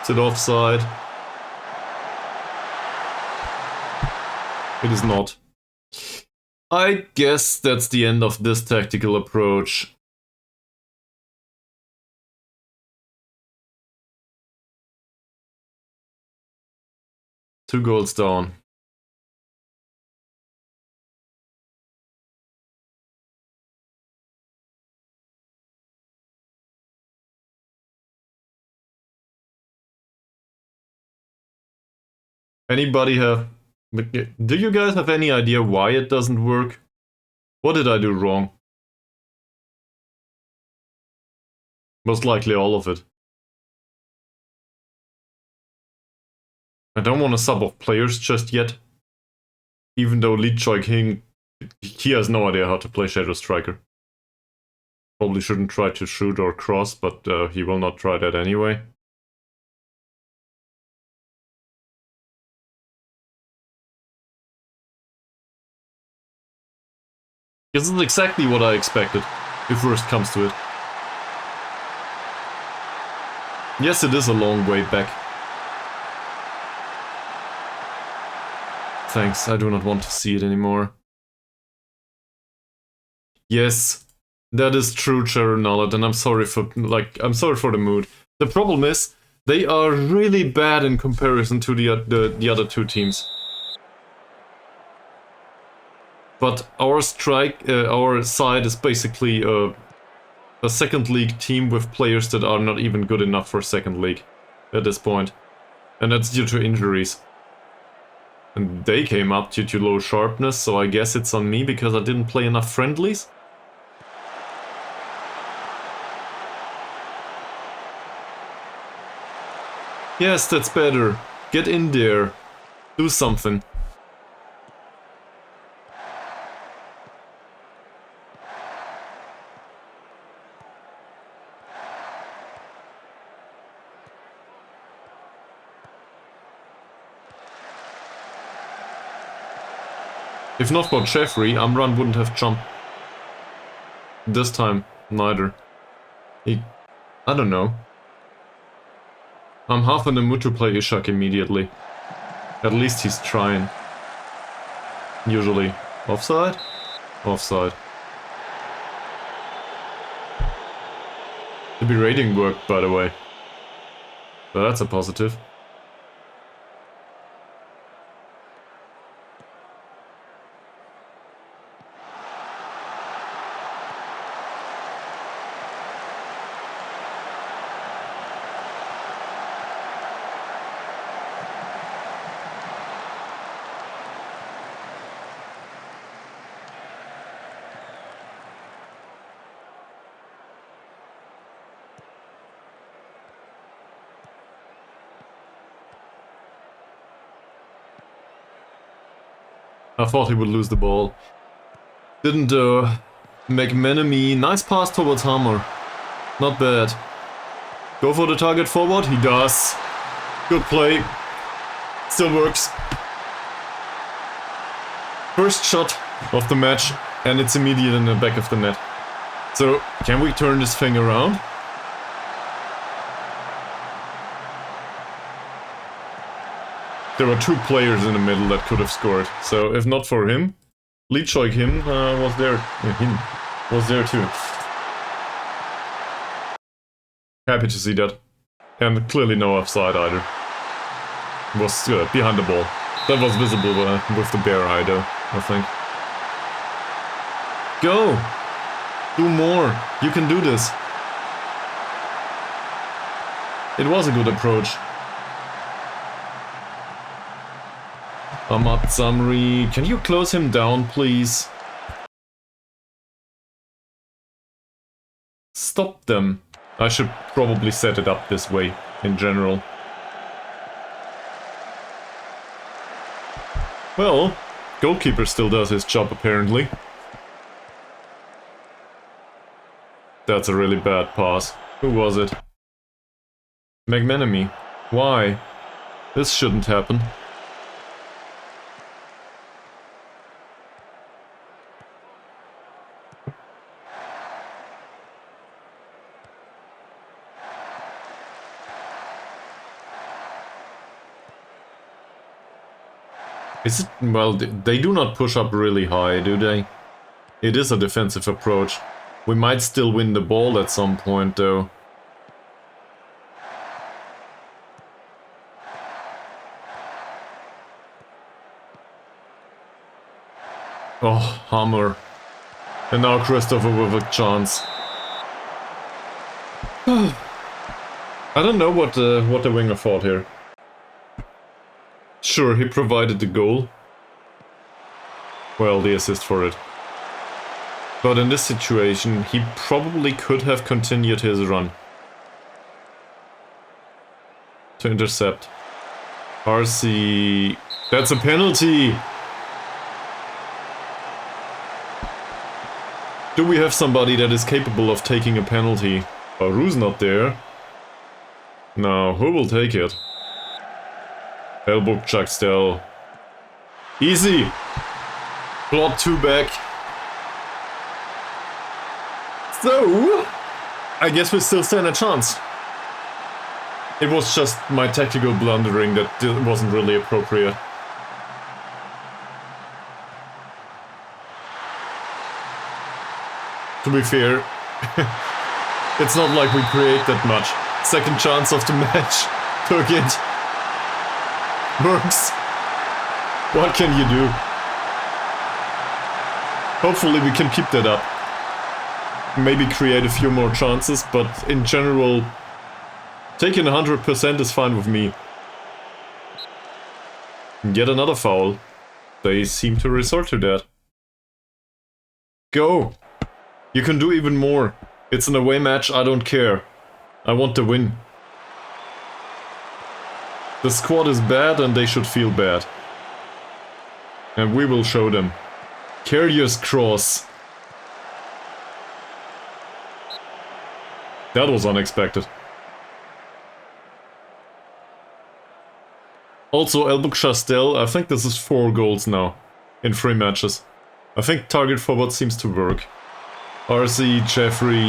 Is it offside? It is not. I guess that's the end of this tactical approach. Two goals down. Anybody have... Do you guys have any idea why it doesn't work? What did I do wrong? Most likely all of it. I don't want to sub off players just yet. Even though Riiiight, he has no idea how to play Shadow Striker. Probably shouldn't try to shoot or cross, but he will not try that anyway. This is exactly what I expected, if worst comes to it. Yes, it is a long way back. Thanks, I do not want to see it anymore. Yes, that is true, Charonullet, and I'm sorry for the mood. The problem is, they are really bad in comparison to the other two teams. But our side is basically a second league team with players that are not even good enough for second league at this point. And that's due to injuries. And they came up due to low sharpness, so I guess it's on me because I didn't play enough friendlies. Yes, that's better. Get in there. Do something. If not for Jeffrey, Amran wouldn't have jumped. This time, neither. I don't know. I'm half in the mood to play Ishak immediately. At least he's trying. Usually. Offside? Offside. The berating worked, by the way. So that's a positive. I thought he would lose the ball. Didn't make Menemy. Nice pass towards Hammer. Not bad. Go for the target forward? He does. Good play. Still works. First shot of the match, and it's immediate in the back of the net. So, can we turn this thing around? There were two players in the middle that could have scored, so if not for him, Riiiight was there. Him was there too. Happy to see that. And clearly no offside either. Was behind the ball. That was visible with the bare eye though, I think. Go! Do more! You can do this! It was a good approach. Ahmad Zamri, can you close him down, please? Stop them. I should probably set it up this way, in general. Well, goalkeeper still does his job, apparently. That's a really bad pass. Who was it? McManamy. Why? This shouldn't happen. Is it? Well, they do not push up really high, do they? It is a defensive approach. We might still win the ball at some point, though. Oh, Hammer. And now Christopher with a chance. I don't know what the winger thought here. Sure, he provided the goal. Well, the assist for it. But in this situation, he probably could have continued his run. To intercept. RC... That's a penalty! Do we have somebody that is capable of taking a penalty? Baru's not there. Now, who will take it? Elbow chuck still. Easy! Plot 2 back. So, I guess we still stand a chance. It was just my tactical blundering that wasn't really appropriate. To be fair, it's not like we create that much. Second chance of the match. Took it. Works. What can you do? Hopefully we can keep that up. Maybe create a few more chances, but in general, taking 100% is fine with me. Yet another foul. They seem to resort to that. Go! You can do even more. It's an away match, I don't care. I want the win. The squad is bad and they should feel bad. And we will show them. Carrier's cross. That was unexpected. Also, Elbuk Chastel, I think this is 4 goals now. In 3 matches. I think target forward seems to work. RC, Jeffrey...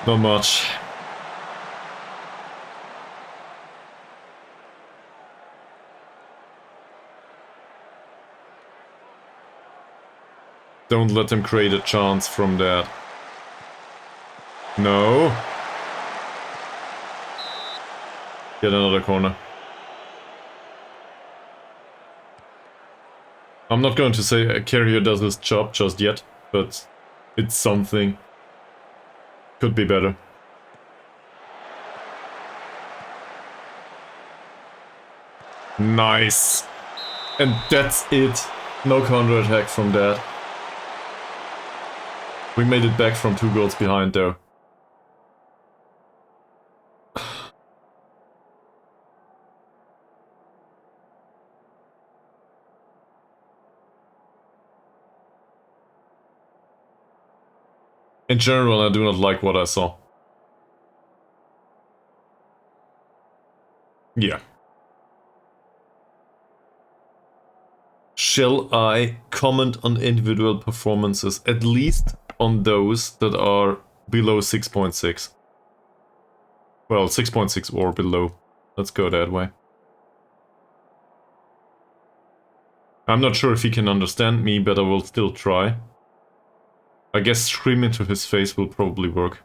Not much. Don't let them create a chance from that. No. Get another corner. I'm not going to say Carrier does his job just yet, but it's something. Could be better. Nice. And that's it. No counter-attack from that. We made it back from 2 goals behind though. In general, I do not like what I saw. Yeah. Shall I comment on individual performances, at least on those that are below 6.6? Well, 6.6 or below. Let's go that way. I'm not sure if he can understand me, but I will still try. I guess scream into his face will probably work.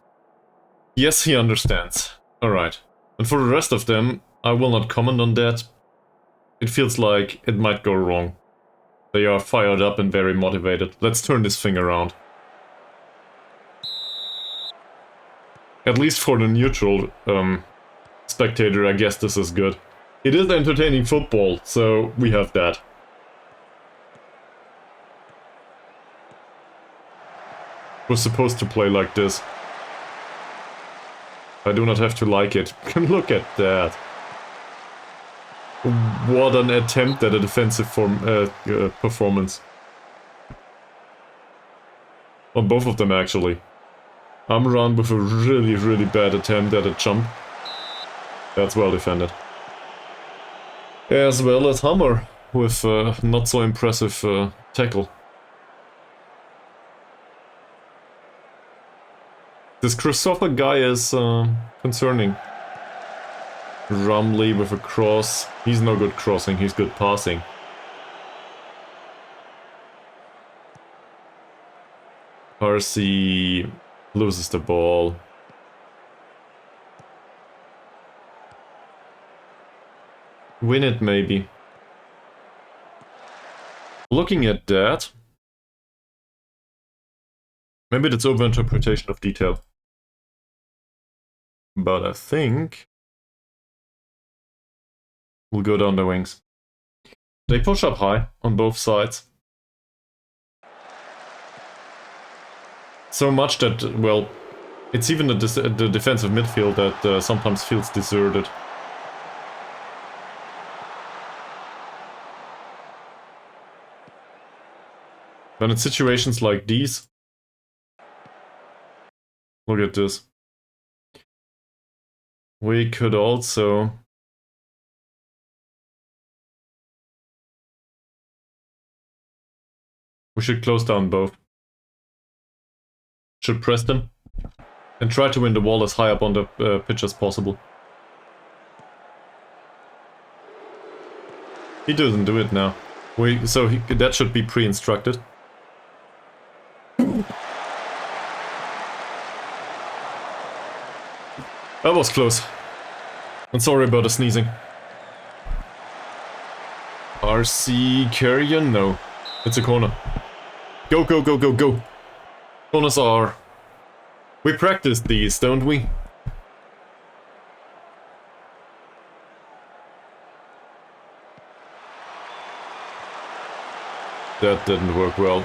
Yes, he understands. Alright. And for the rest of them, I will not comment on that. It feels like it might go wrong. They are fired up and very motivated. Let's turn this thing around. At least for the neutral spectator, I guess this is good. It is entertaining football, so we have that. We're supposed to play like this. I do not have to like it. Look at that. What an attempt at a defensive performance. On both of them, actually. Amran with a really, really bad attempt at a jump. That's well defended. As well as Hammer with a not so impressive tackle. This Christopher guy is concerning. Rumley with a cross. He's no good crossing, he's good passing. Parsi loses the ball. Win it, maybe. Looking at that, maybe that's overinterpretation of detail. But I think we'll go down the wings. They push up high on both sides. So much that, well, it's even the defensive midfield that sometimes feels deserted. Then in situations like these, look at this. We could also we should close down both. Should press them and try to win the ball as high up on the pitch as possible. He doesn't do it now. That should be pre-instructed. That was close. I'm sorry about the sneezing. RC Carrion? No. It's a corner. Go, go, go, go, go. Corners are... We practiced these, don't we? That didn't work well.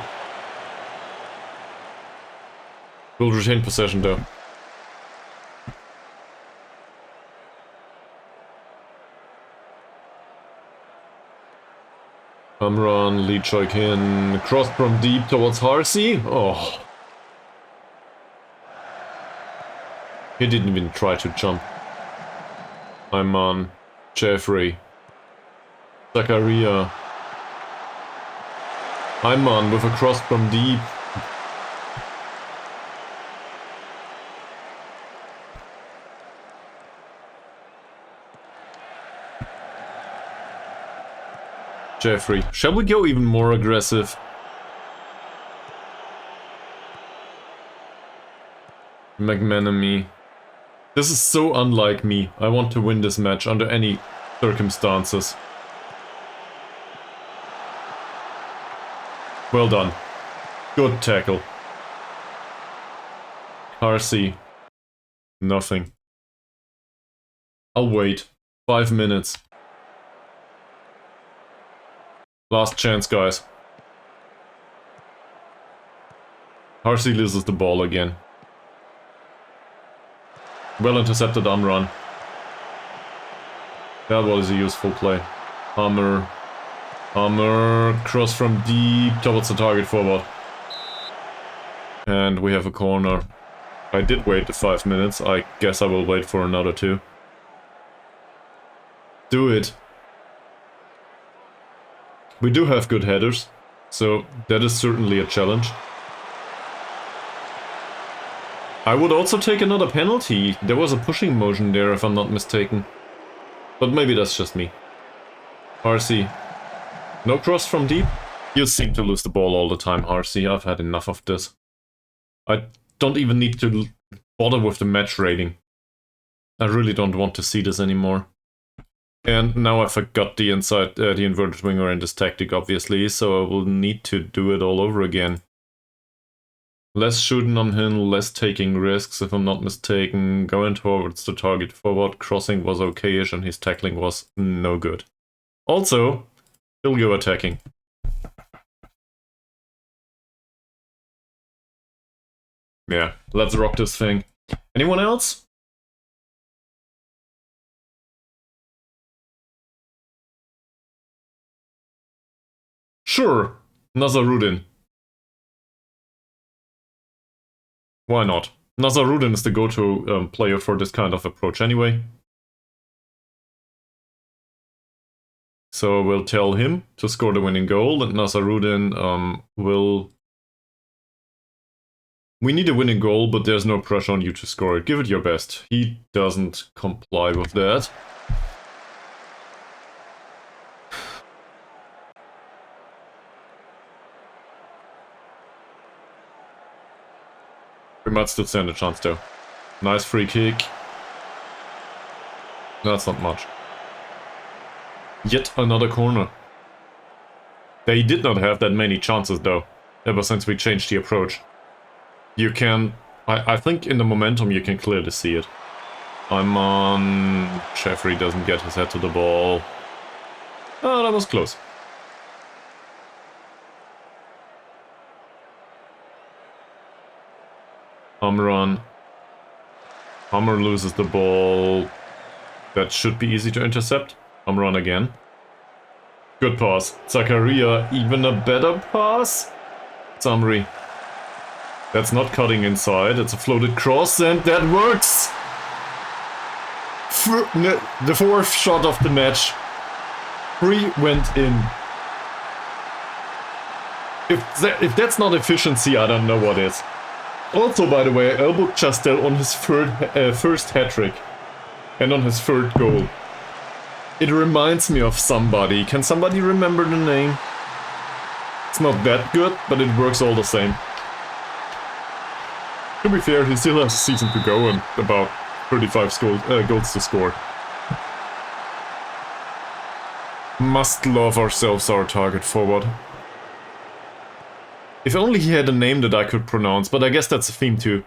We'll retain possession though. Amran, Lee Choi-kin, cross from deep towards Harsey. Oh. He didn't even try to jump. Ayman, Jeffrey, Zakaria. Ayman with a cross from deep. Jeffrey. Shall we go even more aggressive? McManamy. This is so unlike me. I want to win this match under any circumstances. Well done. Good tackle. Harsey. Nothing. I'll wait. 5 minutes. Last chance, guys. Harsey loses the ball again. Well intercepted Amran. That was a useful play. Hammer. Hammer. Cross from deep towards the target forward. And we have a corner. I did wait the 5 minutes. I guess I will wait for another 2. Do it. We do have good headers, so that is certainly a challenge. I would also take another penalty. There was a pushing motion there, if I'm not mistaken. But maybe that's just me. RC. No cross from deep? You seem to lose the ball all the time, RC. I've had enough of this. I don't even need to bother with the match rating. I really don't want to see this anymore. And now I forgot the inverted winger in this tactic, obviously, so I will need to do it all over again. Less shooting on him, less taking risks, if I'm not mistaken. Going towards the target forward, crossing was okay-ish, and his tackling was no good. Also, he'll go attacking. Yeah, let's rock this thing. Anyone else? Sure, Nazarudin. Why not? Nazarudin is the go-to player for this kind of approach anyway. So we'll tell him to score the winning goal, and Nazarudin will... We need a winning goal, but there's no pressure on you to score it. Give it your best. He doesn't comply with that. We might still stand a chance though. Nice free kick. That's not much. Yet another corner. They did not have that many chances though, ever since we changed the approach. You can... I think in the momentum you can clearly see it. I'm on... Jeffrey doesn't get his head to the ball. Oh, that was close. Hamran. Hammer loses the ball. That should be easy to intercept. Hamran again. Good pass. Zakaria, even a better pass. Samri. That's not cutting inside, it's a floated cross, and that works! The fourth shot of the match. 3 went in. If that's not efficiency, I don't know what is. Also, by the way, elbowed Chastel on his first hat-trick. And on his third goal. It reminds me of somebody. Can somebody remember the name? It's not that good, but it works all the same. To be fair, he still has a season to go and about 35 goals to score. Must love ourselves our target forward. If only he had a name that I could pronounce, but I guess that's a theme too.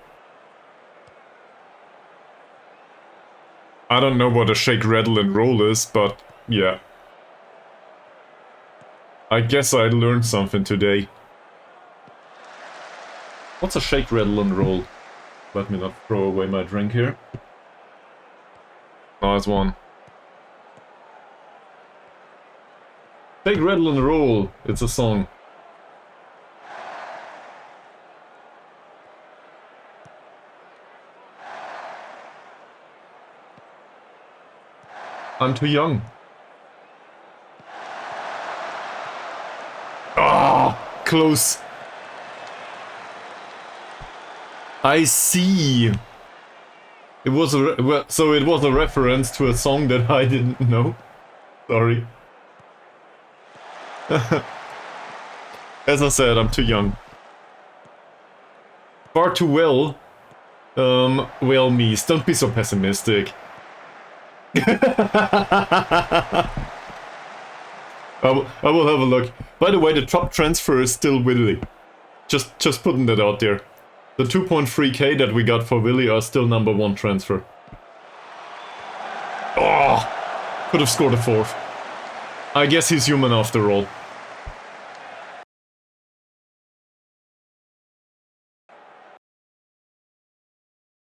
I don't know what a shake, rattle and roll is, but yeah. I guess I learned something today. What's a shake, rattle and roll? Let me not throw away my drink here. Nice one. Shake, rattle and roll. It's a song. I'm too young. Ah, close. I see. It was so it was a reference to a song that I didn't know. Sorry. As I said, I'm too young. Far too well. Well, Mies, don't be so pessimistic. I will have a look. By the way, the top transfer is still Willy. Just putting that out there. The 2.3k that we got for Willy are still #1 transfer. Oh, could have scored a 4th. I guess he's human after all.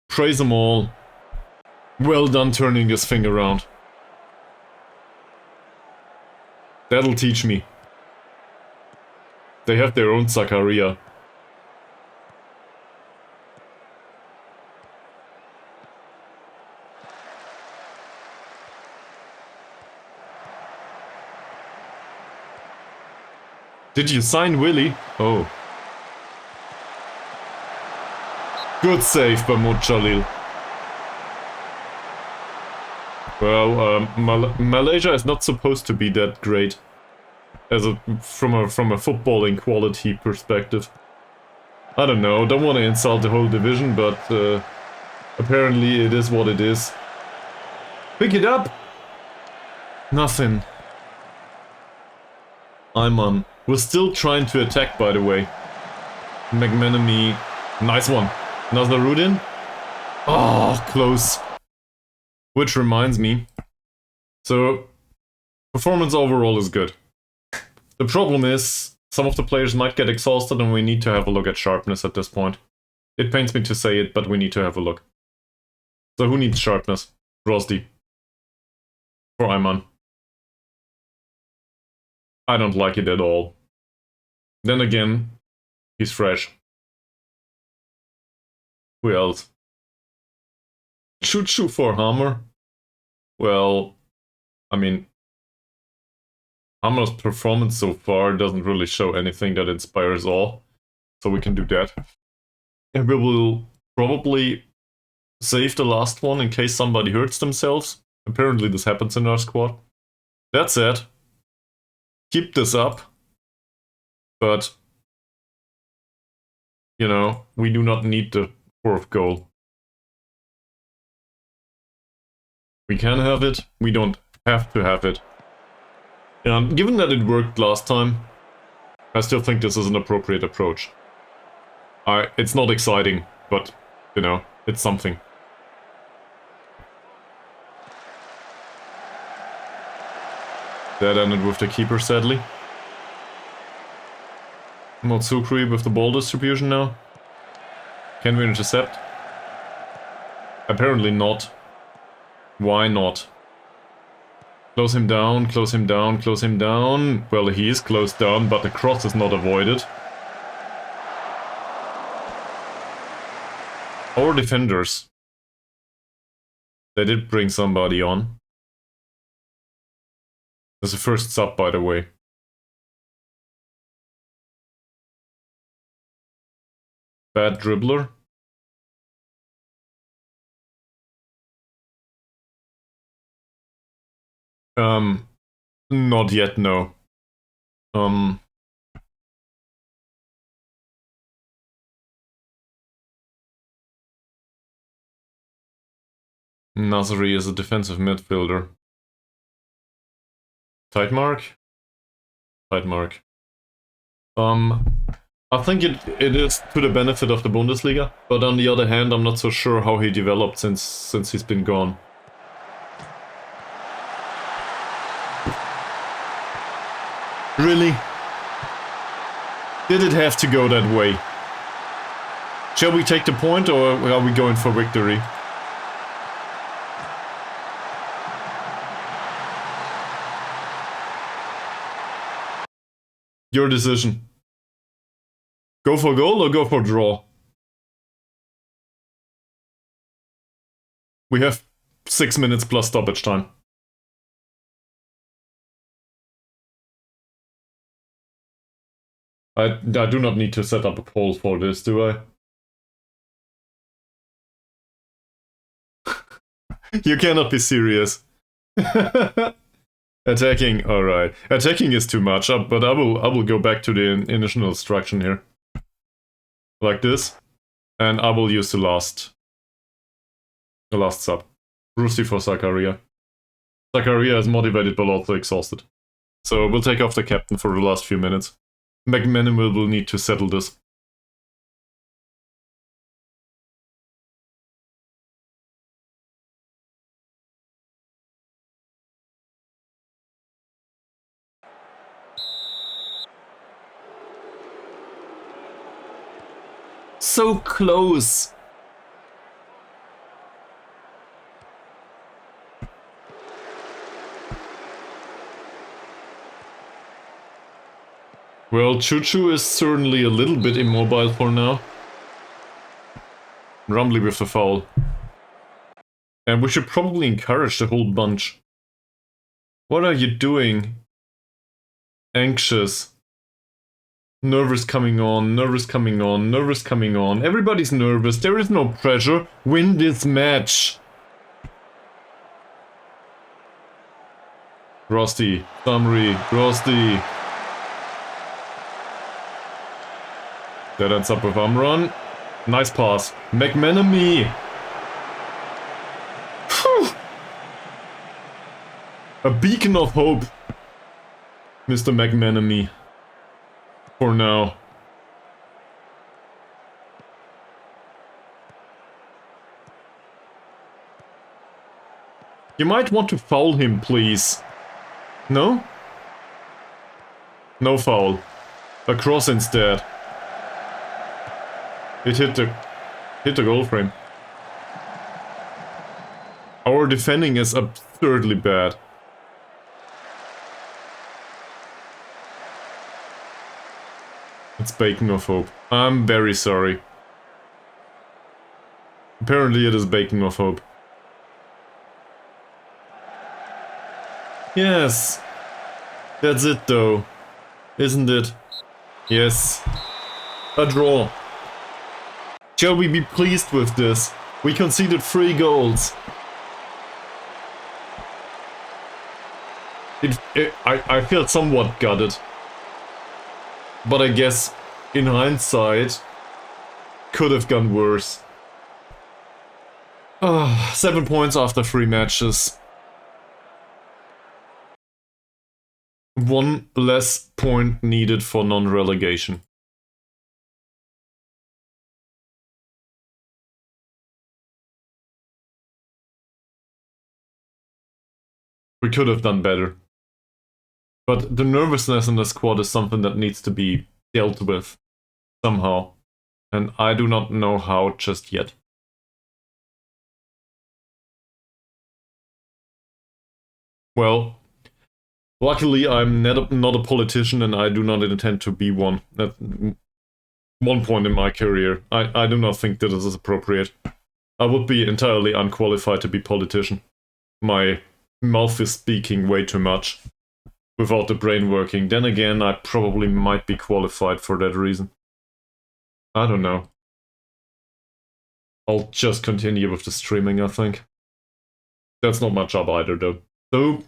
Praise them all. Well done turning this thing around. That'll teach me. They have their own Zakaria. Did you sign Willy? Oh. Good save by Mujallil. Well, Malaysia is not supposed to be that great, from a footballing quality perspective. I don't know. Don't want to insult the whole division, but apparently it is what it is. Pick it up. Nothing. I'm on. We're still trying to attack, by the way. McManamy Nice one. Another root in. Oh, close. Which reminds me. So, performance overall is good. The problem is, some of the players might get exhausted and we need to have a look at sharpness at this point. It pains me to say it, but we need to have a look. So who needs sharpness? Rosdi. For Ayman. I don't like it at all. Then again, he's fresh. Who else? Choo-choo for Hammer. Well, I mean, Hammer's performance so far doesn't really show anything that inspires awe. So we can do that. And we will probably save the last one in case somebody hurts themselves. Apparently this happens in our squad. That said, keep this up. But, you know, we do not need the 4th goal. We can have it, we don't have to have it. Given that it worked last time, I still think this is an appropriate approach. It's not exciting, but, you know, it's something. That ended with the keeper, sadly. Motsukri with the ball distribution now. Can we intercept? Apparently not. Why not? Close him down, close him down, close him down. Well, he is closed down, but the cross is not avoided. Our defenders. They did bring somebody on. There's a first sub, by the way. Bad dribbler. Not yet, no. Nasri is a defensive midfielder. Tight mark? Tight mark. I think it is to the benefit of the Bundesliga, but on the other hand, I'm not so sure how he developed since he's been gone. Really? Did it have to go that way? Shall we take the point, or are we going for victory? Your decision. Go for goal or go for draw? We have 6 minutes plus stoppage time. I do not need to set up a poll for this, do I? You cannot be serious. Attacking, alright. Attacking is too much, but I will go back to the initial instruction here. Like this. And I will use the last sub. Rusty for Zakaria. Zakaria is motivated but also exhausted. So we'll take off the captain for the last few minutes. McManaman will need to settle this. So close! Well, Choo-choo is certainly a little bit immobile for now. Rumbly with the foul. And we should probably encourage the whole bunch. What are you doing? Anxious. Nervous coming on, nervous coming on, nervous coming on. Everybody's nervous, there is no pressure. Win this match! Rusty, Samri, Rusty. That ends up with Amran. Nice pass. McManamy! Phew. A beacon of hope. Mr. McManamy. For now. You might want to foul him, please. No? No foul. A cross instead. It hit the goal frame. Our defending is absurdly bad. It's Bacon of Hope. I'm very sorry. Apparently it is Bacon of Hope. Yes. That's it though. Isn't it? Yes. A draw. Shall we be pleased with this? We conceded 3 goals. I felt somewhat gutted. But I guess, in hindsight, could have gone worse. 7 points after 3 matches. 1 less point needed for non-relegation. We could have done better. But the nervousness in the squad is something that needs to be dealt with somehow. And I do not know how just yet. Well, luckily I'm not a politician and I do not intend to be one. At one point in my career, I do not think that this is appropriate. I would be entirely unqualified to be politician. My mouth is speaking way too much without the brain working. Then again, I probably might be qualified for that reason. I don't know. I'll just continue with the streaming, I think. That's not my job either, though. So,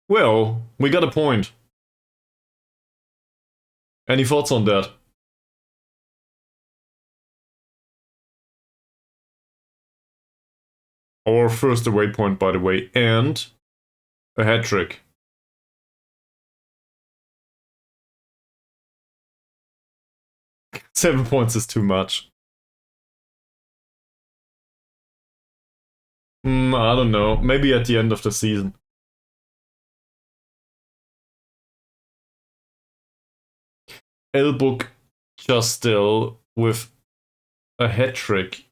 well, we got a point. Any thoughts on that? Our first away point, by the way, and a hat-trick. Seven points is too much. I don't know. Maybe at the end of the season. Elbook Justel with a hat-trick.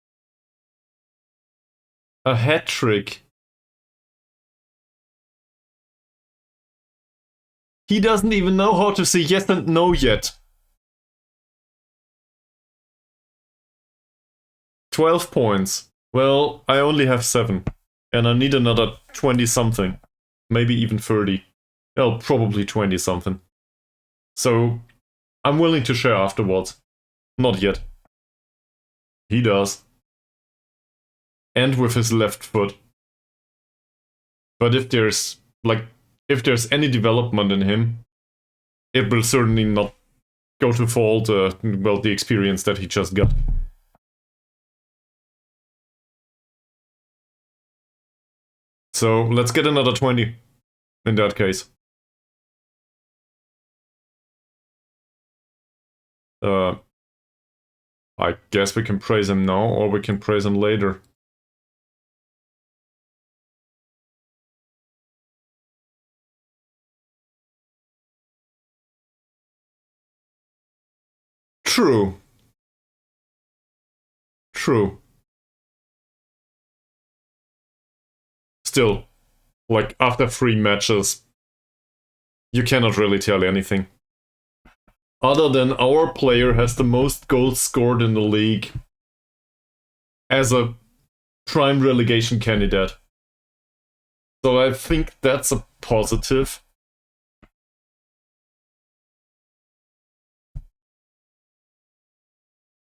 A hat-trick. He doesn't even know how to say yes and no yet. 12 points. Well, I only have 7. And I need another 20-something. Maybe even 30. Well, probably 20-something. So, I'm willing to share afterwards. Not yet. He does. And with his left foot. But if there's any development in him, it will certainly not go to fault, the experience that he just got. So, let's get another 20, in that case. I guess we can praise him now, or we can praise him later. True. True. Still, like, after 3 matches, you cannot really tell anything. Other than our player has the most goals scored in the league as a prime relegation candidate. So I think that's a positive.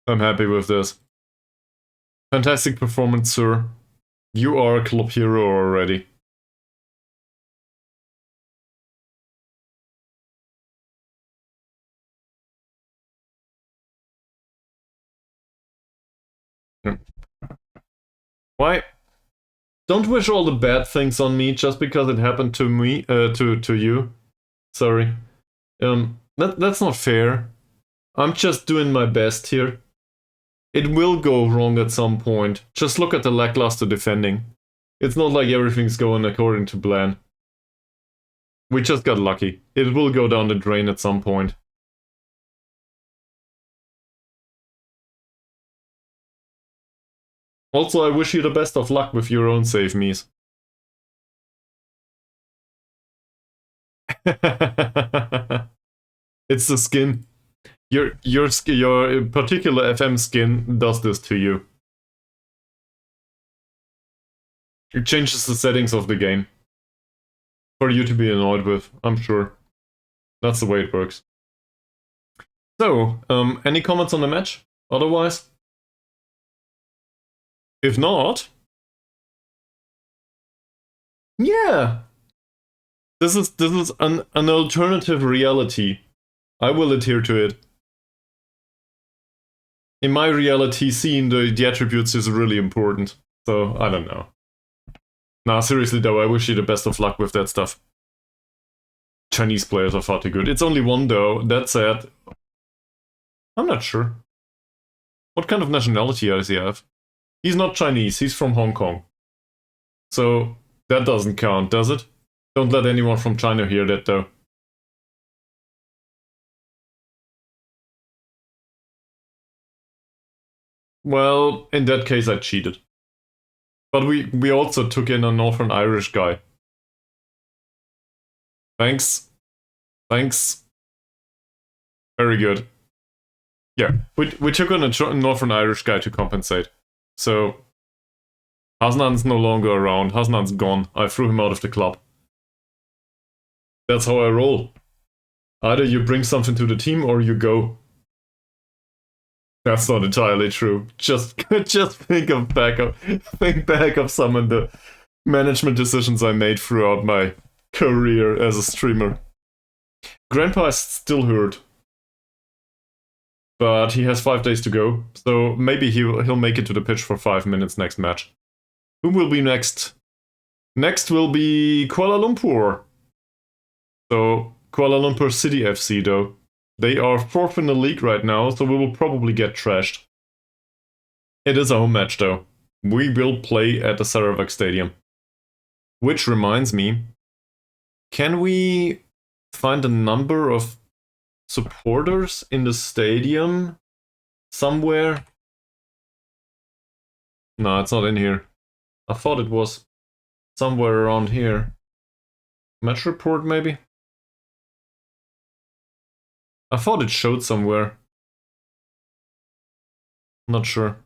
I'm happy with this. Fantastic performance, sir. You are a club hero already. Why? Don't wish all the bad things on me just because it happened to me, to you. Sorry. That's not fair. I'm just doing my best here. It will go wrong at some point. Just look at the lackluster defending. It's not like everything's going according to plan. We just got lucky. It will go down the drain at some point. Also, I wish you the best of luck with your own save me's. It's the skin. Your particular FM skin does this to you. It changes the settings of the game. For you to be annoyed with, I'm sure. That's the way it works. So, any comments on the match? Otherwise? If not... yeah! This is an alternative reality. I will adhere to it. In my reality, seeing the attributes is really important. So, I don't know. Nah, seriously though, I wish you the best of luck with that stuff. Chinese players are far too good. It's only one though, that said... I'm not sure. What kind of nationality does he have? He's not Chinese, he's from Hong Kong. So, that doesn't count, does it? Don't let anyone from China hear that though. Well, in that case I cheated. But we also took in a Northern Irish guy. Thanks. Thanks. Very good. Yeah, we took on a Northern Irish guy to compensate. So, Hasnan's no longer around. Hasnan's gone. I threw him out of the club. That's how I roll. Either you bring something to the team or you go. That's not entirely true. Just think back of some of the management decisions I made throughout my career as a streamer. Grandpa is still hurt, but he has 5 days to go, so maybe he'll make it to the pitch for 5 minutes next match. Who will be next? Next will be Kuala Lumpur. So Kuala Lumpur City FC though. They are 4th in the league right now, so we will probably get trashed. It is a home match though. We will play at the Sarawak Stadium. Which reminds me, can we find a number of supporters in the stadium somewhere? No, it's not in here. I thought it was somewhere around here. Match report maybe? I thought it showed somewhere. Not sure.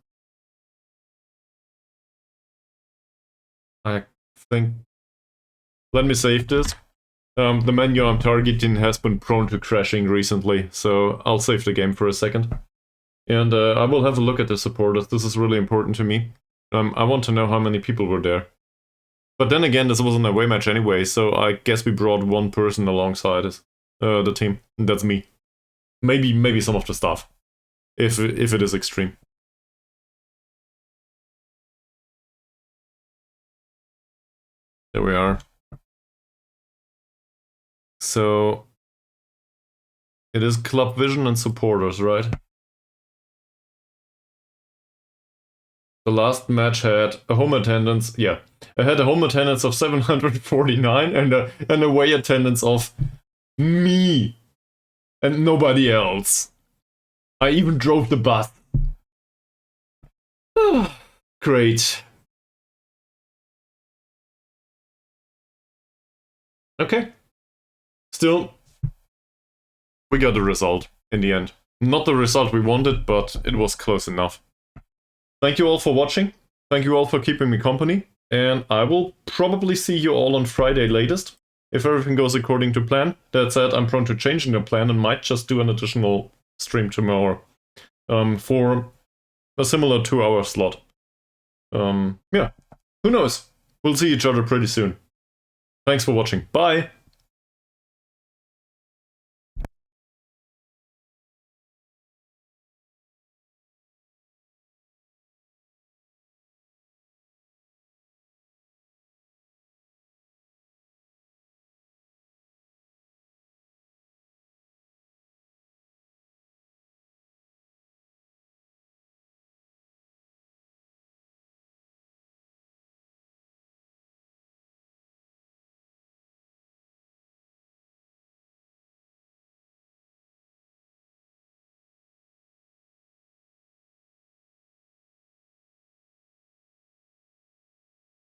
I think... Let me save this. The menu I'm targeting has been prone to crashing recently, so I'll save the game for a second. And I will have a look at the supporters. This is really important to me. I want to know how many people were there. But then again, this was an away match anyway, so I guess we brought one person alongside us, the team. And that's me. Maybe some of the staff, if it is extreme. There we are. So it is Club Vision and supporters, right? The last match had a home attendance, yeah. I had a home attendance of 749 and an away attendance of me and nobody else. I even drove the bus. Great. Okay. Still, we got the result in the end. Not the result we wanted, but it was close enough. Thank you all for watching. Thank you all for keeping me company. And I will probably see you all on Friday latest, if everything goes according to plan. That said, I'm prone to changing the plan and might just do an additional stream tomorrow for a similar 2-hour slot. Yeah, who knows? We'll see each other pretty soon. Thanks for watching. Bye!